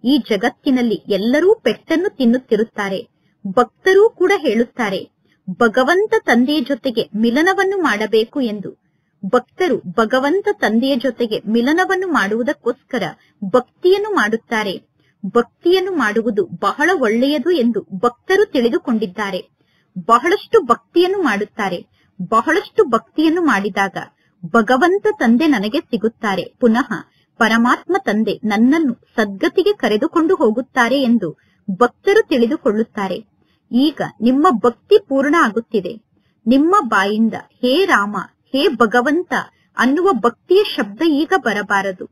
ಈ ಜಗತ್ತಿನಲ್ಲಿ ಎಲ್ಲರೂ ಪೆಟ್ಟನ್ನು ತಿನ್ನುತ್ತಿರುತ್ತಾರೆ. ಭಕ್ತರೂ ಕೂಡ ಹೇಳುತ್ತಾರೆ, ಭಗವಂತ ತಂದೆಯ ಜೊತೆಗೆ ಮಿಲನವನ್ನು ಮಾಡಬೇಕು ಎಂದು. ಭಕ್ತರು ಭಗವಂತ ತಂದೆಯ ಜೊತೆಗೆ ಮಿಲನವನ್ನು ಮಾಡುವುದಕ್ಕೋಸ್ಕರ ಭಕ್ತಿಯನ್ನು ಮಾಡುತ್ತಾರೆ. ಭಕ್ತಿಯನ್ನು ಮಾಡುವುದು ಬಹಳ ಒಳ್ಳೆಯದು ಎಂದು ಭಕ್ತರು ತಿಳಿದುಕೊಂಡಿದ್ದಾರೆ. ಬಹಳಷ್ಟು ಭಕ್ತಿಯನ್ನು ಮಾಡುತ್ತಾರೆ. ಬಹಳಷ್ಟು ಭಕ್ತಿಯನ್ನು ಮಾಡಿದಾಗ ಭಗವಂತ ತಂದೆ ನನಗೆ ಸಿಗುತ್ತಾರೆ. ಪುನಃ ಪರಮಾತ್ಮ ತಂದೆ ನನ್ನನ್ನು ಸದ್ಗತಿಗೆ ಕರೆದುಕೊಂಡು ಹೋಗುತ್ತಾರೆ ಎಂದು ಭಕ್ತರು ತಿಳಿದುಕೊಳ್ಳುತ್ತಾರೆ. ಈಗ ನಿಮ್ಮ ಭಕ್ತಿ ಪೂರ್ಣ ಆಗುತ್ತಿದೆ. ನಿಮ್ಮ ಬಾಯಿಂದ ಹೇ ರಾಮ, ಹೇ ಭಗವಂತ ಅನ್ನುವ ಭಕ್ತಿಯ ಶಬ್ದ ಈಗ ಬರಬಾರದು.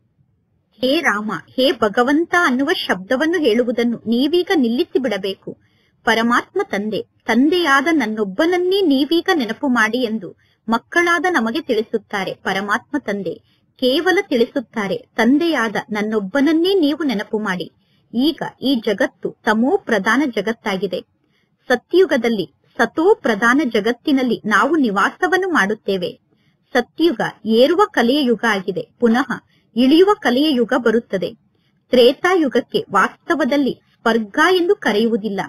ಹೇ ರಾಮ, ಹೇ ಭಗವಂತ ಅನ್ನುವ ಶಬ್ದವನ್ನು ಹೇಳುವುದನ್ನು ನೀವೀಗ ನಿಲ್ಲಿಸಿ ಬಿಡಬೇಕು. ಪರಮಾತ್ಮ ತಂದೆ, ತಂದೆಯಾದ ನನ್ನೊಬ್ಬನನ್ನೇ ನೀವೀಗ ನೆನಪು ಮಾಡಿ ಎಂದು ಮಕ್ಕಳಾದ ನಮಗೆ ತಿಳಿಸುತ್ತಾರೆ. ಪರಮಾತ್ಮ ತಂದೆ ಕೇವಲ ತಿಳಿಸುತ್ತಾರೆ, ತಂದೆಯಾದ ನನ್ನೊಬ್ಬನನ್ನೇ ನೀವು ನೆನಪು ಮಾಡಿ. ಈಗ ಈ ಜಗತ್ತು ತಮೋ ಪ್ರಧಾನ ಜಗತ್ತಾಗಿದೆ. ಸತ್ಯುಗದಲ್ಲಿ ಸತೋ ಪ್ರಧಾನ ಜಗತ್ತಿನಲ್ಲಿ ನಾವು ನಿವಾಸವನ್ನು ಮಾಡುತ್ತೇವೆ. ಸತ್ಯುಗ ಏರುವ ಕಲೆಯ ಯುಗ ಆಗಿದೆ. ಪುನಃ ಇಳಿಯುವ ಕಲೆಯ ಯುಗ ಬರುತ್ತದೆ. ತ್ರೇತಾಯುಗಕ್ಕೆ ವಾಸ್ತವದಲ್ಲಿ ಸ್ವರ್ಗ ಎಂದು ಕರೆಯುವುದಿಲ್ಲ.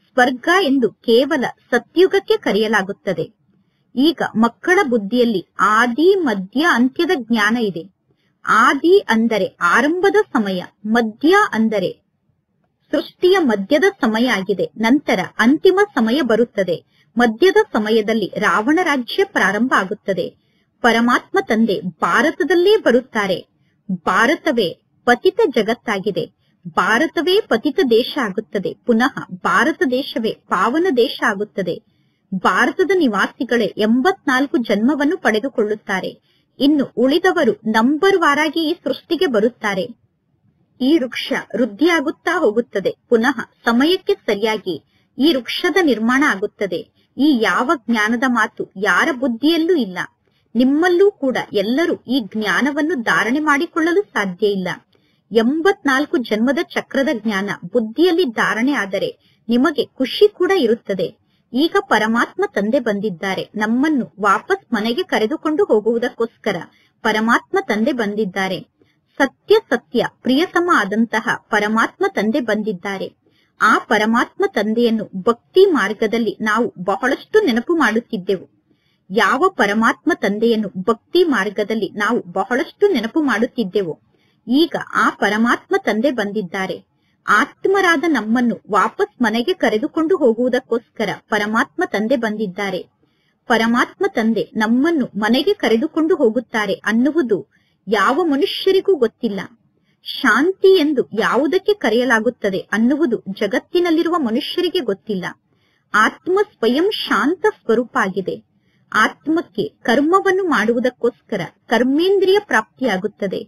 ಸ್ವರ್ಗ ಎಂದು ಕೇವಲ ಸತ್ಯುಗಕ್ಕೆ ಕರೆಯಲಾಗುತ್ತದೆ. ಈಗ ಮಕ್ಕಳ ಬುದ್ಧಿಯಲ್ಲಿ ಆದಿ ಮಧ್ಯ ಅಂತ್ಯದ ಜ್ಞಾನ ಇದೆ. ಆದಿ ಅಂದರೆ ಆರಂಭದ ಸಮಯ, ಮಧ್ಯ ಅಂದರೆ ಸೃಷ್ಟಿಯ ಮಧ್ಯದ ಸಮಯ ಆಗಿದೆ. ನಂತರ ಅಂತಿಮ ಸಮಯ ಬರುತ್ತದೆ. ಮಧ್ಯದ ಸಮಯದಲ್ಲಿ ರಾವಣ ರಾಜ್ಯ ಪ್ರಾರಂಭ ಆಗುತ್ತದೆ. ಪರಮಾತ್ಮ ತಂದೆ ಭಾರತದಲ್ಲೇ ಬರುತ್ತಾರೆ. ಭಾರತವೇ ಪತಿತ ಜಗತ್ತಾಗಿದೆ. ಭಾರತವೇ ಪತಿತ ದೇಶ ಆಗುತ್ತದೆ. ಪುನಃ ಭಾರತ ದೇಶವೇ ಪಾವನ ದೇಶ ಆಗುತ್ತದೆ. ಭಾರತದ ನಿವಾಸಿಗಳೇ 84 ಜನ್ಮವನ್ನು ಪಡೆದುಕೊಳ್ಳುತ್ತಾರೆ. ಇನ್ನು ಉಳಿದವರು ನಂಬರ್ ವಾರಾಗಿ ಈ ಸೃಷ್ಟಿಗೆ ಬರುತ್ತಾರೆ. ಈ ವೃಕ್ಷ ವೃದ್ಧಿಯಾಗುತ್ತಾ ಹೋಗುತ್ತದೆ. ಪುನಃ ಸಮಯಕ್ಕೆ ಸರಿಯಾಗಿ ಈ ವೃಕ್ಷದ ನಿರ್ಮಾಣ ಆಗುತ್ತದೆ. ಈ ಯಾವ ಜ್ಞಾನದ ಮಾತು ಯಾರ ಬುದ್ಧಿಯಲ್ಲೂ ಇಲ್ಲ. ನಿಮ್ಮಲ್ಲೂ ಕೂಡ ಎಲ್ಲರೂ ಈ ಜ್ಞಾನವನ್ನು ಧಾರಣೆ ಮಾಡಿಕೊಳ್ಳಲು ಸಾಧ್ಯ ಇಲ್ಲ. 84 ಜನ್ಮದ ಚಕ್ರದ ಜ್ಞಾನ ಬುದ್ಧಿಯಲ್ಲಿ ಧಾರಣೆ ಆದರೆ ನಿಮಗೆ ಖುಷಿ ಕೂಡ ಇರುತ್ತದೆ. ಈಗ ಪರಮಾತ್ಮ ತಂದೆ ಬಂದಿದ್ದಾರೆ. ನಮ್ಮನ್ನು ವಾಪಸ್ ಮನೆಗೆ ಕರೆದುಕೊಂಡು ಹೋಗುವುದಕ್ಕೋಸ್ಕರ ಪರಮಾತ್ಮ ತಂದೆ ಬಂದಿದ್ದಾರೆ. ಸತ್ಯ ಸತ್ಯ ಪ್ರಿಯತಮ ಆದಂತಹ ಪರಮಾತ್ಮ ತಂದೆ ಬಂದಿದ್ದಾರೆ. ಆ ಪರಮಾತ್ಮ ತಂದೆಯನ್ನು ಭಕ್ತಿ ಮಾರ್ಗದಲ್ಲಿ ನಾವು ಬಹಳಷ್ಟು ನೆನಪು ಮಾಡುತ್ತಿದ್ದೆವು. ಯಾವ ಪರಮಾತ್ಮ ತಂದೆಯನ್ನು ಭಕ್ತಿ ಮಾರ್ಗದಲ್ಲಿ ನಾವು ಬಹಳಷ್ಟು ನೆನಪು ಮಾಡುತ್ತಿದ್ದೆವೋ ಈಗ ಆ ಪರಮಾತ್ಮ ತಂದೆ ಬಂದಿದ್ದಾರೆ. ಆತ್ಮರಾದ ನಮ್ಮನ್ನು ವಾಪಸ್ ಮನೆಗೆ ಕರೆದುಕೊಂಡು ಹೋಗುವುದಕ್ಕೋಸ್ಕರ ಪರಮಾತ್ಮ ತಂದೆ ಬಂದಿದ್ದಾರೆ. ಪರಮಾತ್ಮ ತಂದೆ ನಮ್ಮನ್ನು ಮನೆಗೆ ಕರೆದುಕೊಂಡು ಹೋಗುತ್ತಾರೆ ಅನ್ನುವುದು ಯಾವ ಮನುಷ್ಯರಿಗೂ ಗೊತ್ತಿಲ್ಲ. ಶಾಂತಿ ಎಂದು ಯಾವುದಕ್ಕೆ ಕರೆಯಲಾಗುತ್ತದೆ ಅನ್ನುವುದು ಜಗತ್ತಿನಲ್ಲಿರುವ ಮನುಷ್ಯರಿಗೆ ಗೊತ್ತಿಲ್ಲ. ಆತ್ಮ ಸ್ವಯಂ ಶಾಂತ ಸ್ವರೂಪ ಆಗಿದೆ. ಆತ್ಮಕ್ಕೆ ಕರ್ಮವನ್ನು ಮಾಡುವುದಕ್ಕೋಸ್ಕರ ಕರ್ಮೇಂದ್ರಿಯ ಪ್ರಾಪ್ತಿಯಾಗುತ್ತದೆ.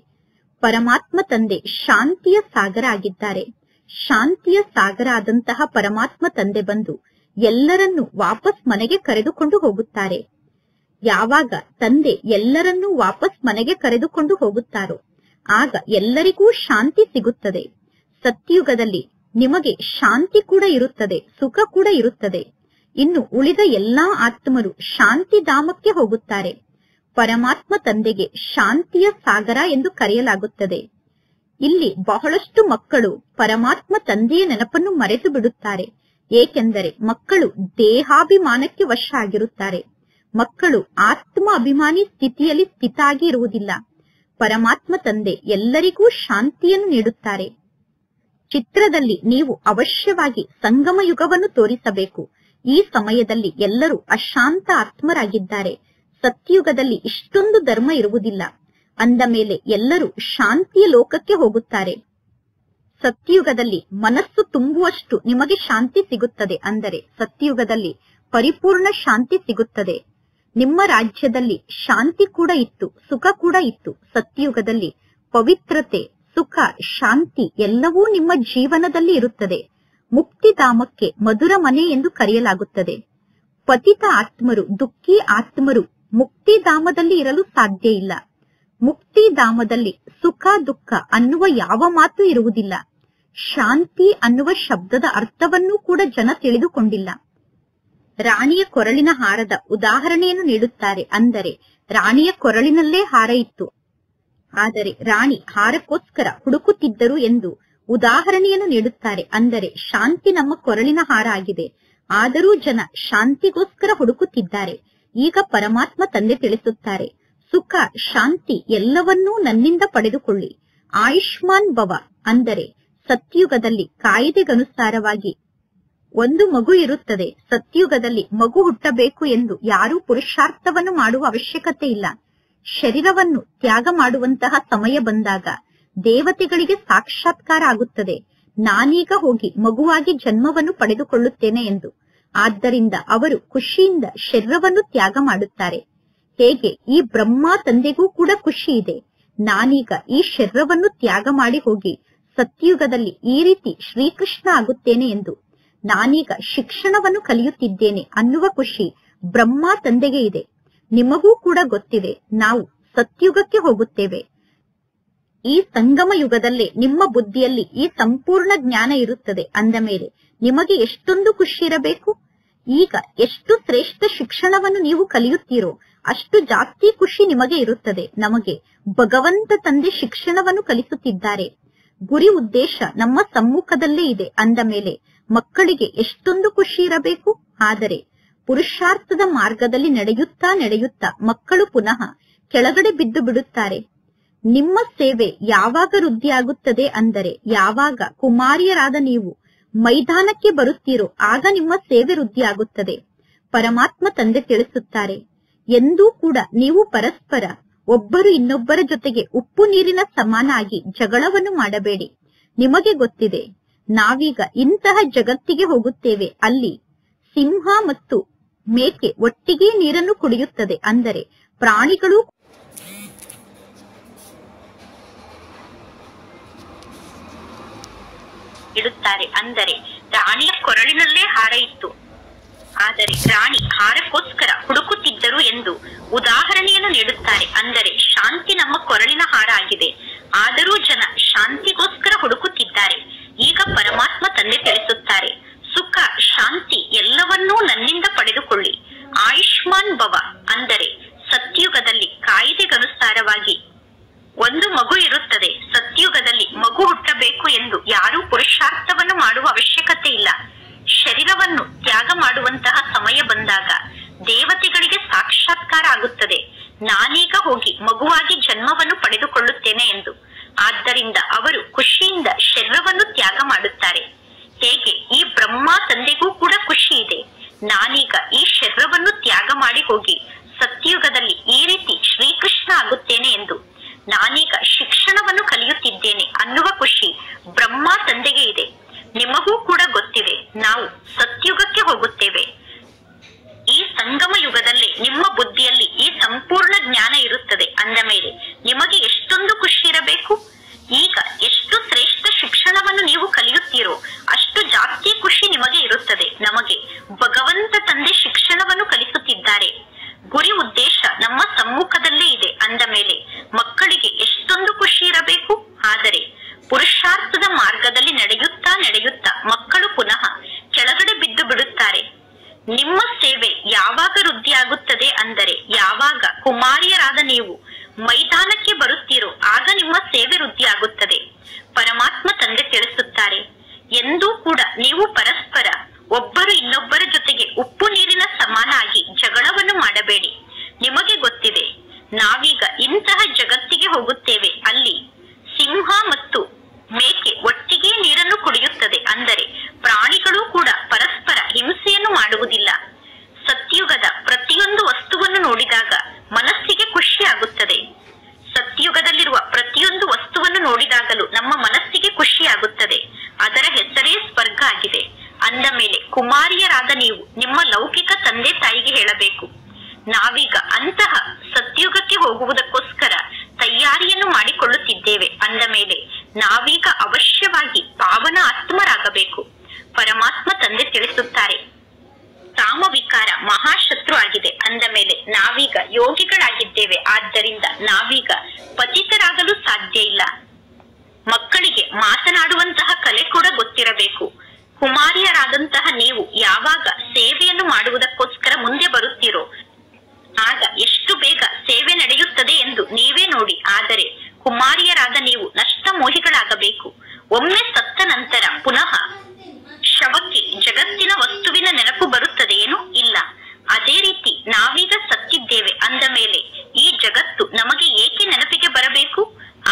ಪರಮಾತ್ಮ ತಂದೆ ಶಾಂತಿಯ ಸಾಗರ ಆಗಿದ್ದಾರೆ. ಶಾಂತಿಯ ಸಾಗರ ಆದಂತಹ ಪರಮಾತ್ಮ ತಂದೆ ಬಂದು ಎಲ್ಲರನ್ನೂ ವಾಪಸ್ ಮನೆಗೆ ಕರೆದುಕೊಂಡು ಹೋಗುತ್ತಾರೆ. ಯಾವಾಗ ತಂದೆ ಎಲ್ಲರನ್ನೂ ವಾಪಸ್ ಮನೆಗೆ ಕರೆದುಕೊಂಡು ಹೋಗುತ್ತಾರೋ ಆಗ ಎಲ್ಲರಿಗೂ ಶಾಂತಿ ಸಿಗುತ್ತದೆ. ಸತ್ಯುಗದಲ್ಲಿ ನಿಮಗೆ ಶಾಂತಿ ಕೂಡ ಇರುತ್ತದೆ, ಸುಖ ಕೂಡ ಇರುತ್ತದೆ. ಇನ್ನು ಉಳಿದ ಎಲ್ಲಾ ಆತ್ಮರು ಶಾಂತಿಧಾಮಕ್ಕೆ ಹೋಗುತ್ತಾರೆ. ಪರಮಾತ್ಮ ತಂದೆಗೆ ಶಾಂತಿಯ ಸಾಗರ ಎಂದು ಕರೆಯಲಾಗುತ್ತದೆ. ಇಲ್ಲಿ ಬಹಳಷ್ಟು ಮಕ್ಕಳು ಪರಮಾತ್ಮ ತಂದೆಯ ನೆನಪನ್ನು ಮರೆತು ಬಿಡುತ್ತಾರೆ. ಏಕೆಂದರೆ ಮಕ್ಕಳು ದೇಹಾಭಿಮಾನಕ್ಕೆ ವಶ ಆಗಿರುತ್ತಾರೆ. ಮಕ್ಕಳು ಆತ್ಮ ಅಭಿಮಾನಿ ಸ್ಥಿತಿಯಲ್ಲಿ ಸ್ಥಿತಾಗಿ ಇರುವುದಿಲ್ಲ. ಪರಮಾತ್ಮ ತಂದೆ ಎಲ್ಲರಿಗೂ ಶಾಂತಿಯನ್ನು ನೀಡುತ್ತಾರೆ. ಚಿತ್ರದಲ್ಲಿ ನೀವು ಅವಶ್ಯವಾಗಿ ಸಂಗಮ ಯುಗವನ್ನು ತೋರಿಸಬೇಕು. ಈ ಸಮಯದಲ್ಲಿ ಎಲ್ಲರೂ ಅಶಾಂತ ಆತ್ಮರಾಗಿದ್ದಾರೆ. ಸತ್ಯುಗದಲ್ಲಿ ಇಷ್ಟೊಂದು ಧರ್ಮ ಇರುವುದಿಲ್ಲ. ಅಂದ ಮೇಲೆ ಎಲ್ಲರೂ ಶಾಂತಿಯ ಲೋಕಕ್ಕೆ ಹೋಗುತ್ತಾರೆ. ಸತ್ಯುಗದಲ್ಲಿ ಮನಸ್ಸು ತುಂಬುವಷ್ಟು ನಿಮಗೆ ಶಾಂತಿ ಸಿಗುತ್ತದೆ. ಅಂದರೆ ಸತ್ಯುಗದಲ್ಲಿ ಪರಿಪೂರ್ಣ ಶಾಂತಿ ಸಿಗುತ್ತದೆ. ನಿಮ್ಮ ರಾಜ್ಯದಲ್ಲಿ ಶಾಂತಿ ಕೂಡ ಇತ್ತು, ಸುಖ ಕೂಡ ಇತ್ತು. ಸತ್ಯುಗದಲ್ಲಿ ಪವಿತ್ರತೆ, ಸುಖ, ಶಾಂತಿ ಎಲ್ಲವೂ ನಿಮ್ಮ ಜೀವನದಲ್ಲಿ ಇರುತ್ತದೆ. ಮುಕ್ತಿಧಾಮಕ್ಕೆ ಮಧುರ ಮನೆ ಎಂದು ಕರೆಯಲಾಗುತ್ತದೆ. ಪತಿತ ಆತ್ಮರು, ದುಃಖಿ ಆತ್ಮರು ಮುಕ್ತಿಧಾಮದಲ್ಲಿ ಇರಲು ಸಾಧ್ಯ ಇಲ್ಲ. ಮುಕ್ತಿಧಾಮದಲ್ಲಿ ಸುಖ ದುಃಖ ಅನ್ನುವ ಯಾವ ಮಾತು ಇರುವುದಿಲ್ಲ. ಶಾಂತಿ ಅನ್ನುವ ಶಬ್ದದ ಅರ್ಥವನ್ನೂ ಕೂಡ ಜನ ತಿಳಿದುಕೊಂಡಿಲ್ಲ. ರಾಣಿಯ ಕೊರಳಿನ ಹಾರದ ಉದಾಹರಣೆಯನ್ನು ನೀಡುತ್ತಾರೆ. ಅಂದರೆ ರಾಣಿಯ ಕೊರಳಿನಲ್ಲೇ ಹಾರ ಇತ್ತು, ಆದರೆ ರಾಣಿ ಹಾರಕ್ಕೋಸ್ಕರ ಹುಡುಕುತ್ತಿದ್ದರು ಎಂದು ಉದಾಹರಣೆಯನ್ನು ನೀಡುತ್ತಾರೆ. ಅಂದರೆ ಶಾಂತಿ ನಮ್ಮ ಕೊರಳಿನ ಹಾರ ಆಗಿದೆ, ಆದರೂ ಜನ ಶಾಂತಿಗೋಸ್ಕರ ಹುಡುಕುತ್ತಿದ್ದಾರೆ. ಈಗ ಪರಮಾತ್ಮ ತಂದೆ ತಿಳಿಸುತ್ತಾರೆ, ಸುಖ ಶಾಂತಿ ಎಲ್ಲವನ್ನೂ ನನ್ನಿಂದ ಪಡೆದುಕೊಳ್ಳಿ. ಆಯುಷ್ಮಾನ್ ಭವ. ಅಂದರೆ ಸತ್ಯುಗದಲ್ಲಿ ಕಾಯಿದೆಗನುಸಾರವಾಗಿ ಒಂದು ಮಗು ಇರುತ್ತದೆ. ಸತ್ಯುಗದಲ್ಲಿ ಮಗು ಹುಟ್ಟಬೇಕು ಎಂದು ಯಾರೂ ಪುರುಷಾರ್ಥವನ್ನು ಮಾಡುವ ಅವಶ್ಯಕತೆ ಇಲ್ಲ. ಶರೀರವನ್ನು ತ್ಯಾಗ ಮಾಡುವಂತಹ ಸಮಯ ಬಂದಾಗ ದೇವತೆಗಳಿಗೆ ಸಾಕ್ಷಾತ್ಕಾರ ಆಗುತ್ತದೆ, ನಾನೀಗ ಹೋಗಿ ಮಗುವಾಗಿ ಜನ್ಮವನ್ನು ಪಡೆದುಕೊಳ್ಳುತ್ತೇನೆ ಎಂದು. ಆದ್ದರಿಂದ ಅವರು ಖುಷಿಯಿಂದ ಶರೀರವನ್ನು ತ್ಯಾಗ ಮಾಡುತ್ತಾರೆ. ಹೇಗೆ ಈ ಬ್ರಹ್ಮ ತಂದೆಗೂ ಕೂಡ ಖುಷಿ ಇದೆ, ನಾನೀಗ ಈ ಶರೀರವನ್ನು ತ್ಯಾಗ ಮಾಡಿ ಹೋಗಿ ಸತ್ಯುಗದಲ್ಲಿ ಈ ರೀತಿ ಶ್ರೀಕೃಷ್ಣ ಆಗುತ್ತೇನೆ ಎಂದು, ನಾನೀಗ ಶಿಕ್ಷಣವನ್ನು ಕಲಿಯುತ್ತಿದ್ದೇನೆ ಅನ್ನುವ ಖುಷಿ ಬ್ರಹ್ಮ ತಂದೆಗೆ ಇದೆ. ನಿಮಗೂ ಕೂಡ ಗೊತ್ತಿದೆ, ನಾವು ಸತ್ಯುಗಕ್ಕೆ ಹೋಗುತ್ತೇವೆ. ಈ ಸಂಗಮ ಯುಗದಲ್ಲೇ ನಿಮ್ಮ ಬುದ್ಧಿಯಲ್ಲಿ ಈ ಸಂಪೂರ್ಣ ಜ್ಞಾನ ಇರುತ್ತದೆ. ಅಂದ ಮೇಲೆ ನಿಮಗೆ ಎಷ್ಟೊಂದು ಖುಷಿ ಇರಬೇಕು. ಈಗ ಎಷ್ಟು ಶ್ರೇಷ್ಠ ಶಿಕ್ಷಣವನ್ನು ನೀವು ಕಲಿಯುತ್ತೀರೋ ಅಷ್ಟು ಜಾಸ್ತಿ ಖುಷಿ ನಿಮಗೆ ಇರುತ್ತದೆ. ನಮಗೆ ಭಗವಂತ ತಂದೆ ಶಿಕ್ಷಣವನ್ನು ಕಲಿಸುತ್ತಿದ್ದಾರೆ. ಗುರಿ ಉದ್ದೇಶ ನಮ್ಮ ಸಮ್ಮುಖದಲ್ಲೇ ಇದೆ. ಅಂದ ಮೇಲೆ ಮಕ್ಕಳಿಗೆ ಎಷ್ಟೊಂದು ಖುಷಿ ಇರಬೇಕು. ಆದರೆ ಪುರುಷಾರ್ಥದ ಮಾರ್ಗದಲ್ಲಿ ನಡೆಯುತ್ತಾ ಮಕ್ಕಳು ಪುನಃ ಕೆಳಗಡೆ ಬಿದ್ದು ಬಿಡುತ್ತಾರೆ. ನಿಮ್ಮ ಸೇವೆ ಯಾವಾಗ ವೃದ್ಧಿಯಾಗುತ್ತದೆ ಅಂದರೆ ಯಾವಾಗ ಕುಮಾರಿಯರಾದ ನೀವು ಮೈದಾನಕ್ಕೆ ಬರುತ್ತೀರೋ ಆಗ ನಿಮ್ಮ ಸೇವೆ ವೃದ್ಧಿಯಾಗುತ್ತದೆ. ಪರಮಾತ್ಮ ತಂದೆ ತಿಳಿಸುತ್ತಾರೆ, ಎಂದೂ ಕೂಡ ನೀವು ಪರಸ್ಪರ ಒಬ್ಬರು ಇನ್ನೊಬ್ಬರ ಜೊತೆಗೆ ಉಪ್ಪು ನೀರಿನ ಸಮಾನ ಆಗಿ ಜಗಳವನ್ನು ಮಾಡಬೇಡಿ. ನಿಮಗೆ ಗೊತ್ತಿದೆ, ನಾವೀಗ ಇಂತಹ ಜಗತ್ತಿಗೆ ಹೋಗುತ್ತೇವೆ. ಅಲ್ಲಿ ಸಿಂಹ ಮತ್ತು ಮೇಕೆ ಒಟ್ಟಿಗೆ ನೀರನ್ನು ಕುಡಿಯುತ್ತದೆ. ಅಂದರೆ ಪ್ರಾಣಿಗಳು ಇಡುತ್ತಾರೆ. ಅಂದರೆ ರಾಣಿಯ ಕೊರಳಿನಲ್ಲೇ ಹಾರ ಇತ್ತು, ಆದರೆ ರಾಣಿ ಹಾರಕ್ಕೋಸ್ಕರ ಹುಡುಕುತ್ತಿದ್ದರು ಎಂದು ಉದಾಹರಣೆಯನ್ನು ನೀಡುತ್ತಾರೆ. ಅಂದರೆ ಶಾಂತಿ ನಮ್ಮ ಕೊರಳಿನ ಹಾರ ಆಗಿದೆ, ಆದರೂ ಜನ ಶಾಂತಿಗೋಸ್ಕರ ಹುಡುಕುತ್ತಿದ್ದಾರೆ. ಈಗ ಪರಮಾತ್ಮ ತಂದೆ ತಿಳಿಸುತ್ತಾರೆ, ಸುಖ ಶಾಂತಿ ಎಲ್ಲವನ್ನೂ ನನ್ನಿಂದ ಪಡೆದುಕೊಳ್ಳಿ. ಆಯುಷ್ಮಾನ್ ಭವ. ಅಂದರೆ ಸತ್ಯುಗದಲ್ಲಿ ಕಾಯಿದೆಗನುಸಾರವಾಗಿ ಒಂದು ಮಗು ಇರುತ್ತದೆ. ಸತ್ಯುಗದಲ್ಲಿ ಮಗು ಹುಟ್ಟಬೇಕು ಎಂದು ಯಾರೂ ಪುರುಷಾರ್ಥವನ್ನು ಮಾಡುವ ಅವಶ್ಯಕತೆ ಇಲ್ಲ. ಶರೀರವನ್ನು ತ್ಯಾಗ ಮಾಡುವಂತಹ ಸಮಯ ಬಂದಾಗ ದೇವತೆಗಳಿಗೆ ಸಾಕ್ಷಾತ್ಕಾರ ಆಗುತ್ತದೆ, ನಾನೀಗ ಹೋಗಿ ಮಗುವಾಗಿ ಜನ್ಮವನ್ನು ಪಡೆದುಕೊಳ್ಳುತ್ತೇನೆ ಎಂದು. ಆದ್ದರಿಂದ ಅವರು ಖುಷಿಯಿಂದ ಶರೀರವನ್ನು ತ್ಯಾಗ ಮಾಡುತ್ತಾರೆ. ಹೇಗೆ ಈ ಬ್ರಹ್ಮ ತಂದೆಗೂ ಕೂಡ ಖುಷಿ ಇದೆ, ನಾನೀಗ ಈ ಶರೀರವನ್ನು ತ್ಯಾಗ ಮಾಡಿ ಹೋಗಿ ಸತ್ಯುಗದಲ್ಲಿ ಈ ರೀತಿ ಶ್ರೀಕೃಷ್ಣ ಆಗುತ್ತೇನೆ ಎಂದು, ನಾನೀಗ ಶಿಕ್ಷಣವನ್ನು ಕಲಿಯುತ್ತಿದ್ದೇನೆ ಅನ್ನುವ ಖುಷಿ ಬ್ರಹ್ಮ ತಂದೆಗೆ ಇದೆ. ನಿಮಗೂ ಕೂಡ ಗೊತ್ತಿದೆ, ನಾವು ಸತ್ಯುಗಕ್ಕೆ ಹೋಗುತ್ತೇವೆ. ಈ ಸಂಗಮ ಯುಗದಲ್ಲಿ ನಿಮ್ಮ ಬುದ್ಧಿಯಲ್ಲಿ ಈ ಸಂಪೂರ್ಣ ಜ್ಞಾನ ಇರುತ್ತದೆ. ಅಂದ ಮೇಲೆ ನಿಮಗೆ ಎಷ್ಟೊಂದು ಖುಷಿ ಇರಬೇಕು. ಈಗ ಎಷ್ಟು ಶ್ರೇಷ್ಠ ಶಿಕ್ಷಣವನ್ನು ನೀವು ಕಲಿಯುತ್ತೀರೋ ಅಷ್ಟು ಜಾಸ್ತಿ ಖುಷಿ ನಿಮಗೆ ಇರುತ್ತದೆ. ನಮಗೆ ಭಗವಂತ ತಂದೆ ಶಿಕ್ಷಣವನ್ನು ಕಲಿಸುತ್ತಿದ್ದಾರೆ. ಗುರಿ ಉದ್ದೇಶ ನಮ್ಮ ಸಮ್ಮುಖದಲ್ಲೇ ಇದೆ. ಅಂದ ಮೇಲೆ ಮಕ್ಕಳಿಗೆ ಎಷ್ಟೊಂದು ಖುಷಿ ಇರಬೇಕು. ಆದರೆ ಪುರುಷಾರ್ಥದ ಮಾರ್ಗದಲ್ಲಿ ನಡೆಯುತ್ತಾ ಮಕ್ಕಳು ಪುನಃ ಕೆಳಗಡೆ ಬಿದ್ದು ಬಿಡುತ್ತಾರೆ. ನಿಮ್ಮ ಸೇವೆ ಯಾವಾಗ ವೃದ್ಧಿಯಾಗುತ್ತದೆ ಅಂದರೆ ಯಾವಾಗ ಕುಮಾರಿಯರಾದ ನೀವು ಮೈದಾನಕ್ಕೆ ಬರುತ್ತೀರೋ ಆಗ ನಿಮ್ಮ ಸೇವೆ ವೃದ್ಧಿಯಾಗುತ್ತದೆ. ಪರಮಾತ್ಮ ತಂದೆ ತಿಳಿಸುತ್ತಾರೆ, ಎಂದೂ ಕೂಡ ನೀವು ಪರಸ್ಪರ ಒಬ್ಬರು ಇನ್ನೊಬ್ಬರ ಜೊತೆಗೆ ಉಪ್ಪು ನೀರಿನ ಸಮಾನ ಆಗಿ ಜಗಳ ಜಗಳವನ್ನು ಮಾಡಬೇಡಿ. ನಿಮಗೆ ಗೊತ್ತಿದೆ, ನಾವೀಗ ಇಂತಹ ಜಗತ್ತಿಗೆ ಹೋಗುತ್ತೇವೆ, ಅಲ್ಲಿ ಸಿಂಹ ಮತ್ತು ಮೇಕೆ ಒಟ್ಟಿಗೆ ನೀರನ್ನು ಕುಡಿಯುತ್ತದೆ. ಅಂದರೆ ಪ್ರಾಣಿಗಳು ಕೂಡ ಪರಸ್ಪರ ಹಿಂಸೆಯನ್ನು ಮಾಡುವುದಿಲ್ಲ. ಸತ್ಯುಗದ ಪ್ರತಿಯೊಂದು ವಸ್ತುವನ್ನು ನೋಡಿದಾಗ ಮನಸ್ಸಿಗೆ ಖುಷಿ ಆಗುತ್ತದೆ. ಸತ್ಯುಗದಲ್ಲಿರುವ ಪ್ರತಿಯೊಂದು ವಸ್ತುವನ್ನು ನೋಡಿದಾಗಲೂ ನಮ್ಮ ಮನಸ್ಸಿಗೆ ಖುಷಿಯಾಗುತ್ತದೆ. ಅದರ ಹೆಸರೇ ಸ್ವರ್ಗ ಆಗಿದೆ. ಅಂದ ಮೇಲೆ ಕುಮಾರಿಯರಾದ ನೀವು ನಿಮ್ಮ ಲೌಕಿಕ ತಂದೆ ತಾಯಿಗೆ ಹೇಳಬೇಕು, ನಾವೀಗ ಅಂತಹ ಸತ್ಯುಗಕ್ಕೆ ಹೋಗುವುದಕ್ಕೋಸ್ಕರ ತಯಾರಿಯನ್ನು ಮಾಡಿಕೊಳ್ಳುತ್ತಿದ್ದೇವೆ. ಅಂದ ಮೇಲೆ ನಾವೀಗ ಅವಶ್ಯವಾಗಿ ಪಾವನ ಆತ್ಮರಾಗಬೇಕು. ಪರಮಾತ್ಮ ತಂದೆ ತಿಳಿಸುತ್ತಾರೆ, ಕಾಮ ವಿಕಾರ ಮಹಾಶತ್ರು ಆಗಿದೆ. ಅಂದ ಮೇಲೆ ನಾವೀಗ ಯೋಗಿಗಳಾಗಿದ್ದೇವೆ. ಆದ್ದರಿಂದ ನಾವೀಗ ಪತಿತರಾಗಲು ಸಾಧ್ಯ ಇಲ್ಲ. ಮಕ್ಕಳಿಗೆ ಮಾತನಾಡುವಂತಹ ಕಲೆ ಕೂಡ ಗೊತ್ತಿರಬೇಕು. ಕುಮಾರಿಯರಾದಂತಹ ನೀವು ಯಾವಾಗ ಸೇವೆಯನ್ನು ಮಾಡುವುದಕ್ಕೋಸ್ಕರ ಮುಂದೆ ಬರುತ್ತೀರೋ ಆಗ ಎಷ್ಟು ಬೇಗ ಸೇವೆ ನಡೆಯುತ್ತದೆ ಎಂದು ನೀವೇ ನೋಡಿ. ಆದರೆ ಕುಮಾರಿಯರಾದ ನೀವು ನಷ್ಟ ಮೋಹಿಗಳಾಗಬೇಕು. ಒಮ್ಮೆ ಸತ್ತ ನಂತರ ಪುನಃ ಶವಕ್ಕೆ ಜಗತ್ತಿನ ವಸ್ತುವಿನ ನೆನಪು ಬರುತ್ತದೆಯೇನು? ಇಲ್ಲ. ಅದೇ ರೀತಿ ನಾವೀಗ ಸತ್ತಿದ್ದೇವೆ ಅಂದ ಮೇಲೆ ಈ ಜಗತ್ತು ನಮಗೆ ಏಕೆ ನೆನಪಿಗೆ ಬರಬೇಕು?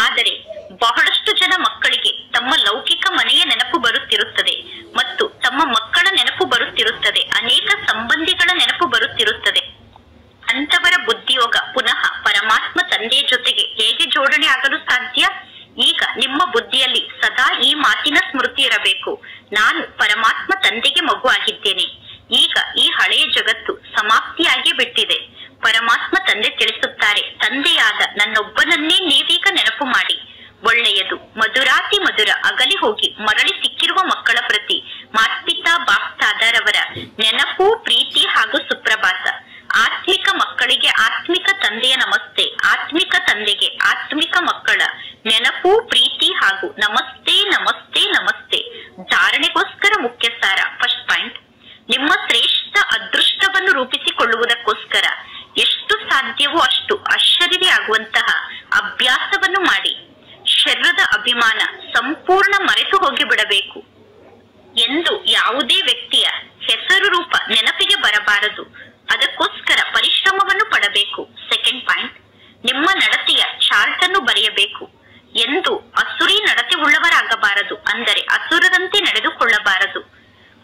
ಆದರೆ ಬಹಳಷ್ಟು ಜನ ಮಕ್ಕಳಿಗೆ ತಮ್ಮ ಲೌಕಿಕ ಮನೆಯ ನೆನಪು ಬರುತ್ತಿರುತ್ತದೆ ಮತ್ತು ತಮ್ಮ ಮಕ್ಕಳ ನೆನಪು ಬರುತ್ತಿರುತ್ತದೆ, ಅನೇಕ ಸಂಬಂಧಿಗಳ ನೆನಪು ಬರುತ್ತಿರುತ್ತದೆ. ಅಂತವರ ಬುದ್ಧಿಯೋಗ ಪುನಃ ಪರಮಾತ್ಮ ತಂದೆಯ ಜೊತೆಗೆ ಹೇಗೆ ಜೋಡಣೆ ಆಗಲು ಸಾಧ್ಯ? ಈಗ ನಿಮ್ಮ ಬುದ್ಧಿಯಲ್ಲಿ ಸದಾ ಈ ಮಾತಿನ ಸ್ಮೃತಿ ಇರಬೇಕು, ನಾನು ಪರಮಾತ್ಮ ತಂದೆಗೆ ಮಗು ಆಗಿದ್ದೇನೆ. ಈಗ ಈ ಹಳೆಯ ಜಗತ್ತು ಸಮಾಪ್ತಿಯಾಗಿ ಬಿಟ್ಟಿದೆ. ಪರಮಾತ್ಮ ತಂದೆ ತಿಳಿಸುತ್ತಾರೆ, ತಂದೆಯಾದ ನನ್ನೊಬ್ಬನನ್ನೇ ನೀವೀಗ ನೆನಪು ಮಾಡಿ. ಒಳ್ಳೆಯದು. ಮಧುರಾತಿ ಮಧುರ ಅಗಲಿ ಹೋಗಿ ಮರಳಿ ಸಿಕ್ಕಿರುವ ಮಕ್ಕಳ ಪ್ರತಿ ಮಾತ್ಪಿತಾ ಬಾಪ್ತಾದರವರ ನೆನಪು, ಪ್ರೀತಿ ಹಾಗೂ ಸುಪ್ರಭಾತ. ಆತ್ಮಿಕ ಮಕ್ಕಳಿಗೆ ಆತ್ಮಿಕ ತಂದೆಯ ನಮಸ್ತೆ, ಆತ್ಮಿಕ ತಂದೆಗೆ ಆತ್ಮಿಕ ಮಕ್ಕಳ ನೆನಪು, ಪ್ರೀತಿ ಹಾಗೂ ನಮಸ್ತೆ ನಮಸ್ತೆ ನಮಸ್ತೆ. ಧಾರಣೆಗೋಸ್ಕರ ಮುಖ್ಯ ಸಾರ. ಫಸ್ಟ್ ಪಾಯಿಂಟ್, ನಿಮ್ಮ ಶ್ರೇಷ್ಠ ಅದೃಷ್ಟವನ್ನು ರೂಪಿಸಿಕೊಳ್ಳುವುದಕ್ಕೋಸ್ಕರ ಎಷ್ಟು ಸಾಧ್ಯವೋ ಅಷ್ಟು ಅಶರೀರಿ ಆಗುವಂತಹ ಅಭ್ಯಾಸವನ್ನು ಮಾಡಿ. ಶರೀರದ ಅಭಿಮಾನ ಸಂಪೂರ್ಣ ಮರೆತು ಹೋಗಿಬಿಡಬೇಕು ಎಂದು ಯಾವುದೇ ವ್ಯಕ್ತಿಯ ಹೆಸರು ರೂಪ ನೆನಪಿಗೆ ಬರಬಾರದು. ಅದಕ್ಕೋಸ್ಕರ ಪರಿಶ್ರಮವನ್ನು ಪಡಬೇಕು. ಸೆಕೆಂಡ್ ಪಾಯಿಂಟ್, ನಿಮ್ಮ ನಡತೆಯ ಚಾರ್ಟ್ ಅನ್ನು ಬರೆಯಬೇಕು. ಎಂದು ಅಸುರಿ ನಡತೆ ಉಳ್ಳವರಾಗಬಾರದು, ಅಂದರೆ ಅಸುರರಂತೆ ನಡೆದುಕೊಳ್ಳಬಾರದು.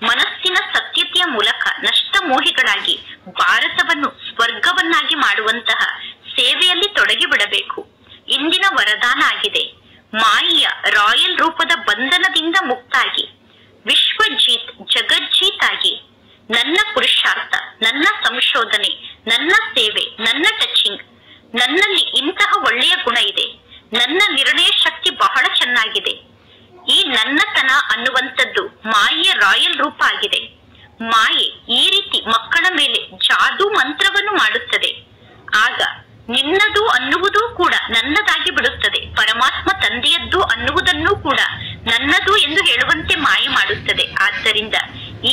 ಮನಸ್ಸಿನ ಸತ್ಯತೆಯ ಮೂಲಕ ನಷ್ಟ ಮೋಹಿಗಳಾಗಿ ಭಾರತವನ್ನು ಸ್ವರ್ಗವನ್ನಾಗಿ ಮಾಡುವಂತಹ ಸೇವೆಯಲ್ಲಿ ತೊಡಗಿಬಿಡಬೇಕು. ಇಂದಿನ ವರದಾನ ಆಗಿದೆ, ಮಾಯೆಯ ರಾಯಲ್ ರೂಪದ ಬಂಧನದಿಂದ ಮುಕ್ತಾಗಿ ವಿಶ್ವಜೀತ್ ಜಗಜ್ಜೀತ್ ಆಗಿ ನನ್ನ ಪುರುಷಾರ್ಥ, ನನ್ನ ಸಂಶೋಧನೆ, ನನ್ನ ಸೇವೆ, ನನ್ನ ಟಚಿಂಗ್, ನನ್ನಲ್ಲಿ ಇಂತಹ ಒಳ್ಳೆಯ ಗುಣ ಇದೆ, ನನ್ನ ನಿರ್ಣಯ ಶಕ್ತಿ ಬಹಳ ಚೆನ್ನಾಗಿದೆ. ಈ ನನ್ನತನ ಅನ್ನುವಂಥದ್ದು ಮಾಯೆಯ ರಾಯಲ್ ರೂಪ ಆಗಿದೆ. ಮಾಯೆ ಈ ರೀತಿ ಮಕ್ಕಳ ಮೇಲೆ ಜಾದೂ ಮಂತ್ರವನ್ನು ಮಾಡುತ್ತದೆ. ಆಗ ನಿನ್ನದು ಅನ್ನುವುದೂ ಕೂಡ ನನ್ನದಾಗಿ ಬಿಡುತ್ತದೆ. ಪರಮಾತ್ಮ ತಂದೆಯದ್ದು ಅನ್ನುವುದನ್ನು ಕೂಡ ನನ್ನದು ಎಂದು ಹೇಳುವಂತೆ ಮಾಯೆ ಮಾಡುತ್ತದೆ. ಆದ್ದರಿಂದ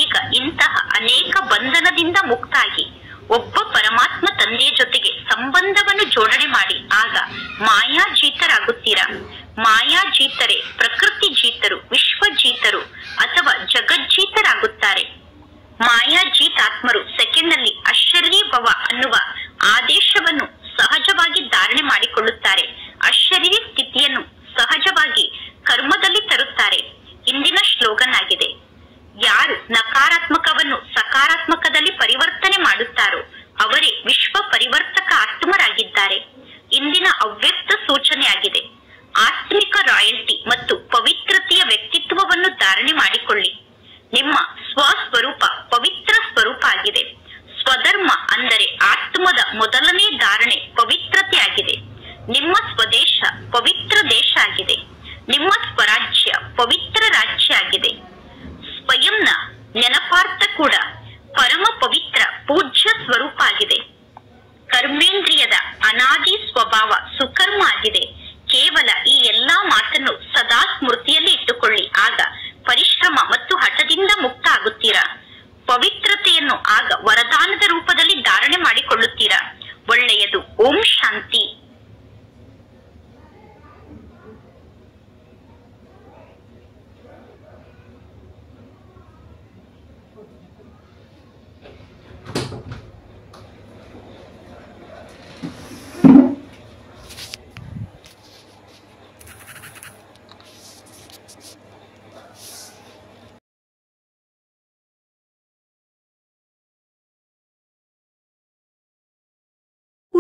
ಈಗ ಇಂತಹ ಅನೇಕ ಬಂಧನದಿಂದ ಮುಕ್ತಾಗಿ ಒಬ್ಬ ಪರಮಾತ್ಮ ತಂದೆಯ ಜೊತೆಗೆ ಸಂಬಂಧವನ್ನು ಜೋಡಣೆ ಮಾಡಿ. ಆಗ ಮಾಯಾಜೀತರಾಗುತ್ತೀರಾ. ಮಾಯಾಜೀತರೇ ಪ್ರಕೃತಿ ಜೀತರು, ವಿಶ್ವಜೀತರು ಅಥವಾ ಜಗಜ್ಜೀತರಾಗುತ್ತಾರೆ. ಮಾಯಾಜೀತಾತ್ಮರು ಸೆಕೆಂಡ್ನಲ್ಲಿ ಅಶರೀರಿ ಭವ ಅನ್ನುವ ಆದೇಶವನ್ನು ಸಹಜವಾಗಿ ಧಾರಣೆ ಮಾಡಿಕೊಳ್ಳುತ್ತಾರೆ. ಅಶರೀರಿ ಸ್ಥಿತಿಯನ್ನು ಸಹಜವಾಗಿ ಕರ್ಮದಲ್ಲಿ ತರುತ್ತಾರೆ. ಇಂದಿನ ಶ್ಲೋಗನ್ ಆಗಿದೆ, ಯಾರು ನಕಾರಾತ್ಮಕವನ್ನು ಸಕಾರಾತ್ಮಕದಲ್ಲಿ ಪರಿವರ್ತನೆ ಮಾಡುತ್ತಾರೋ ಅವರೇ ವಿಶ್ವ ಪರಿವರ್ತಕ ಆತ್ಮರಾಗಿದ್ದಾರೆ. ಇಂದಿನ ಅವ್ಯಕ್ತ ಸೂಚನೆ ಆಗಿದೆ, ಆತ್ಮಿಕ ರಾಯಲ್ಟಿ ಮತ್ತು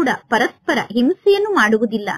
ಕೂಡ ಪರಸ್ಪರ ಹಿಂಸೆಯನ್ನು ಮಾಡುವುದಿಲ್ಲ.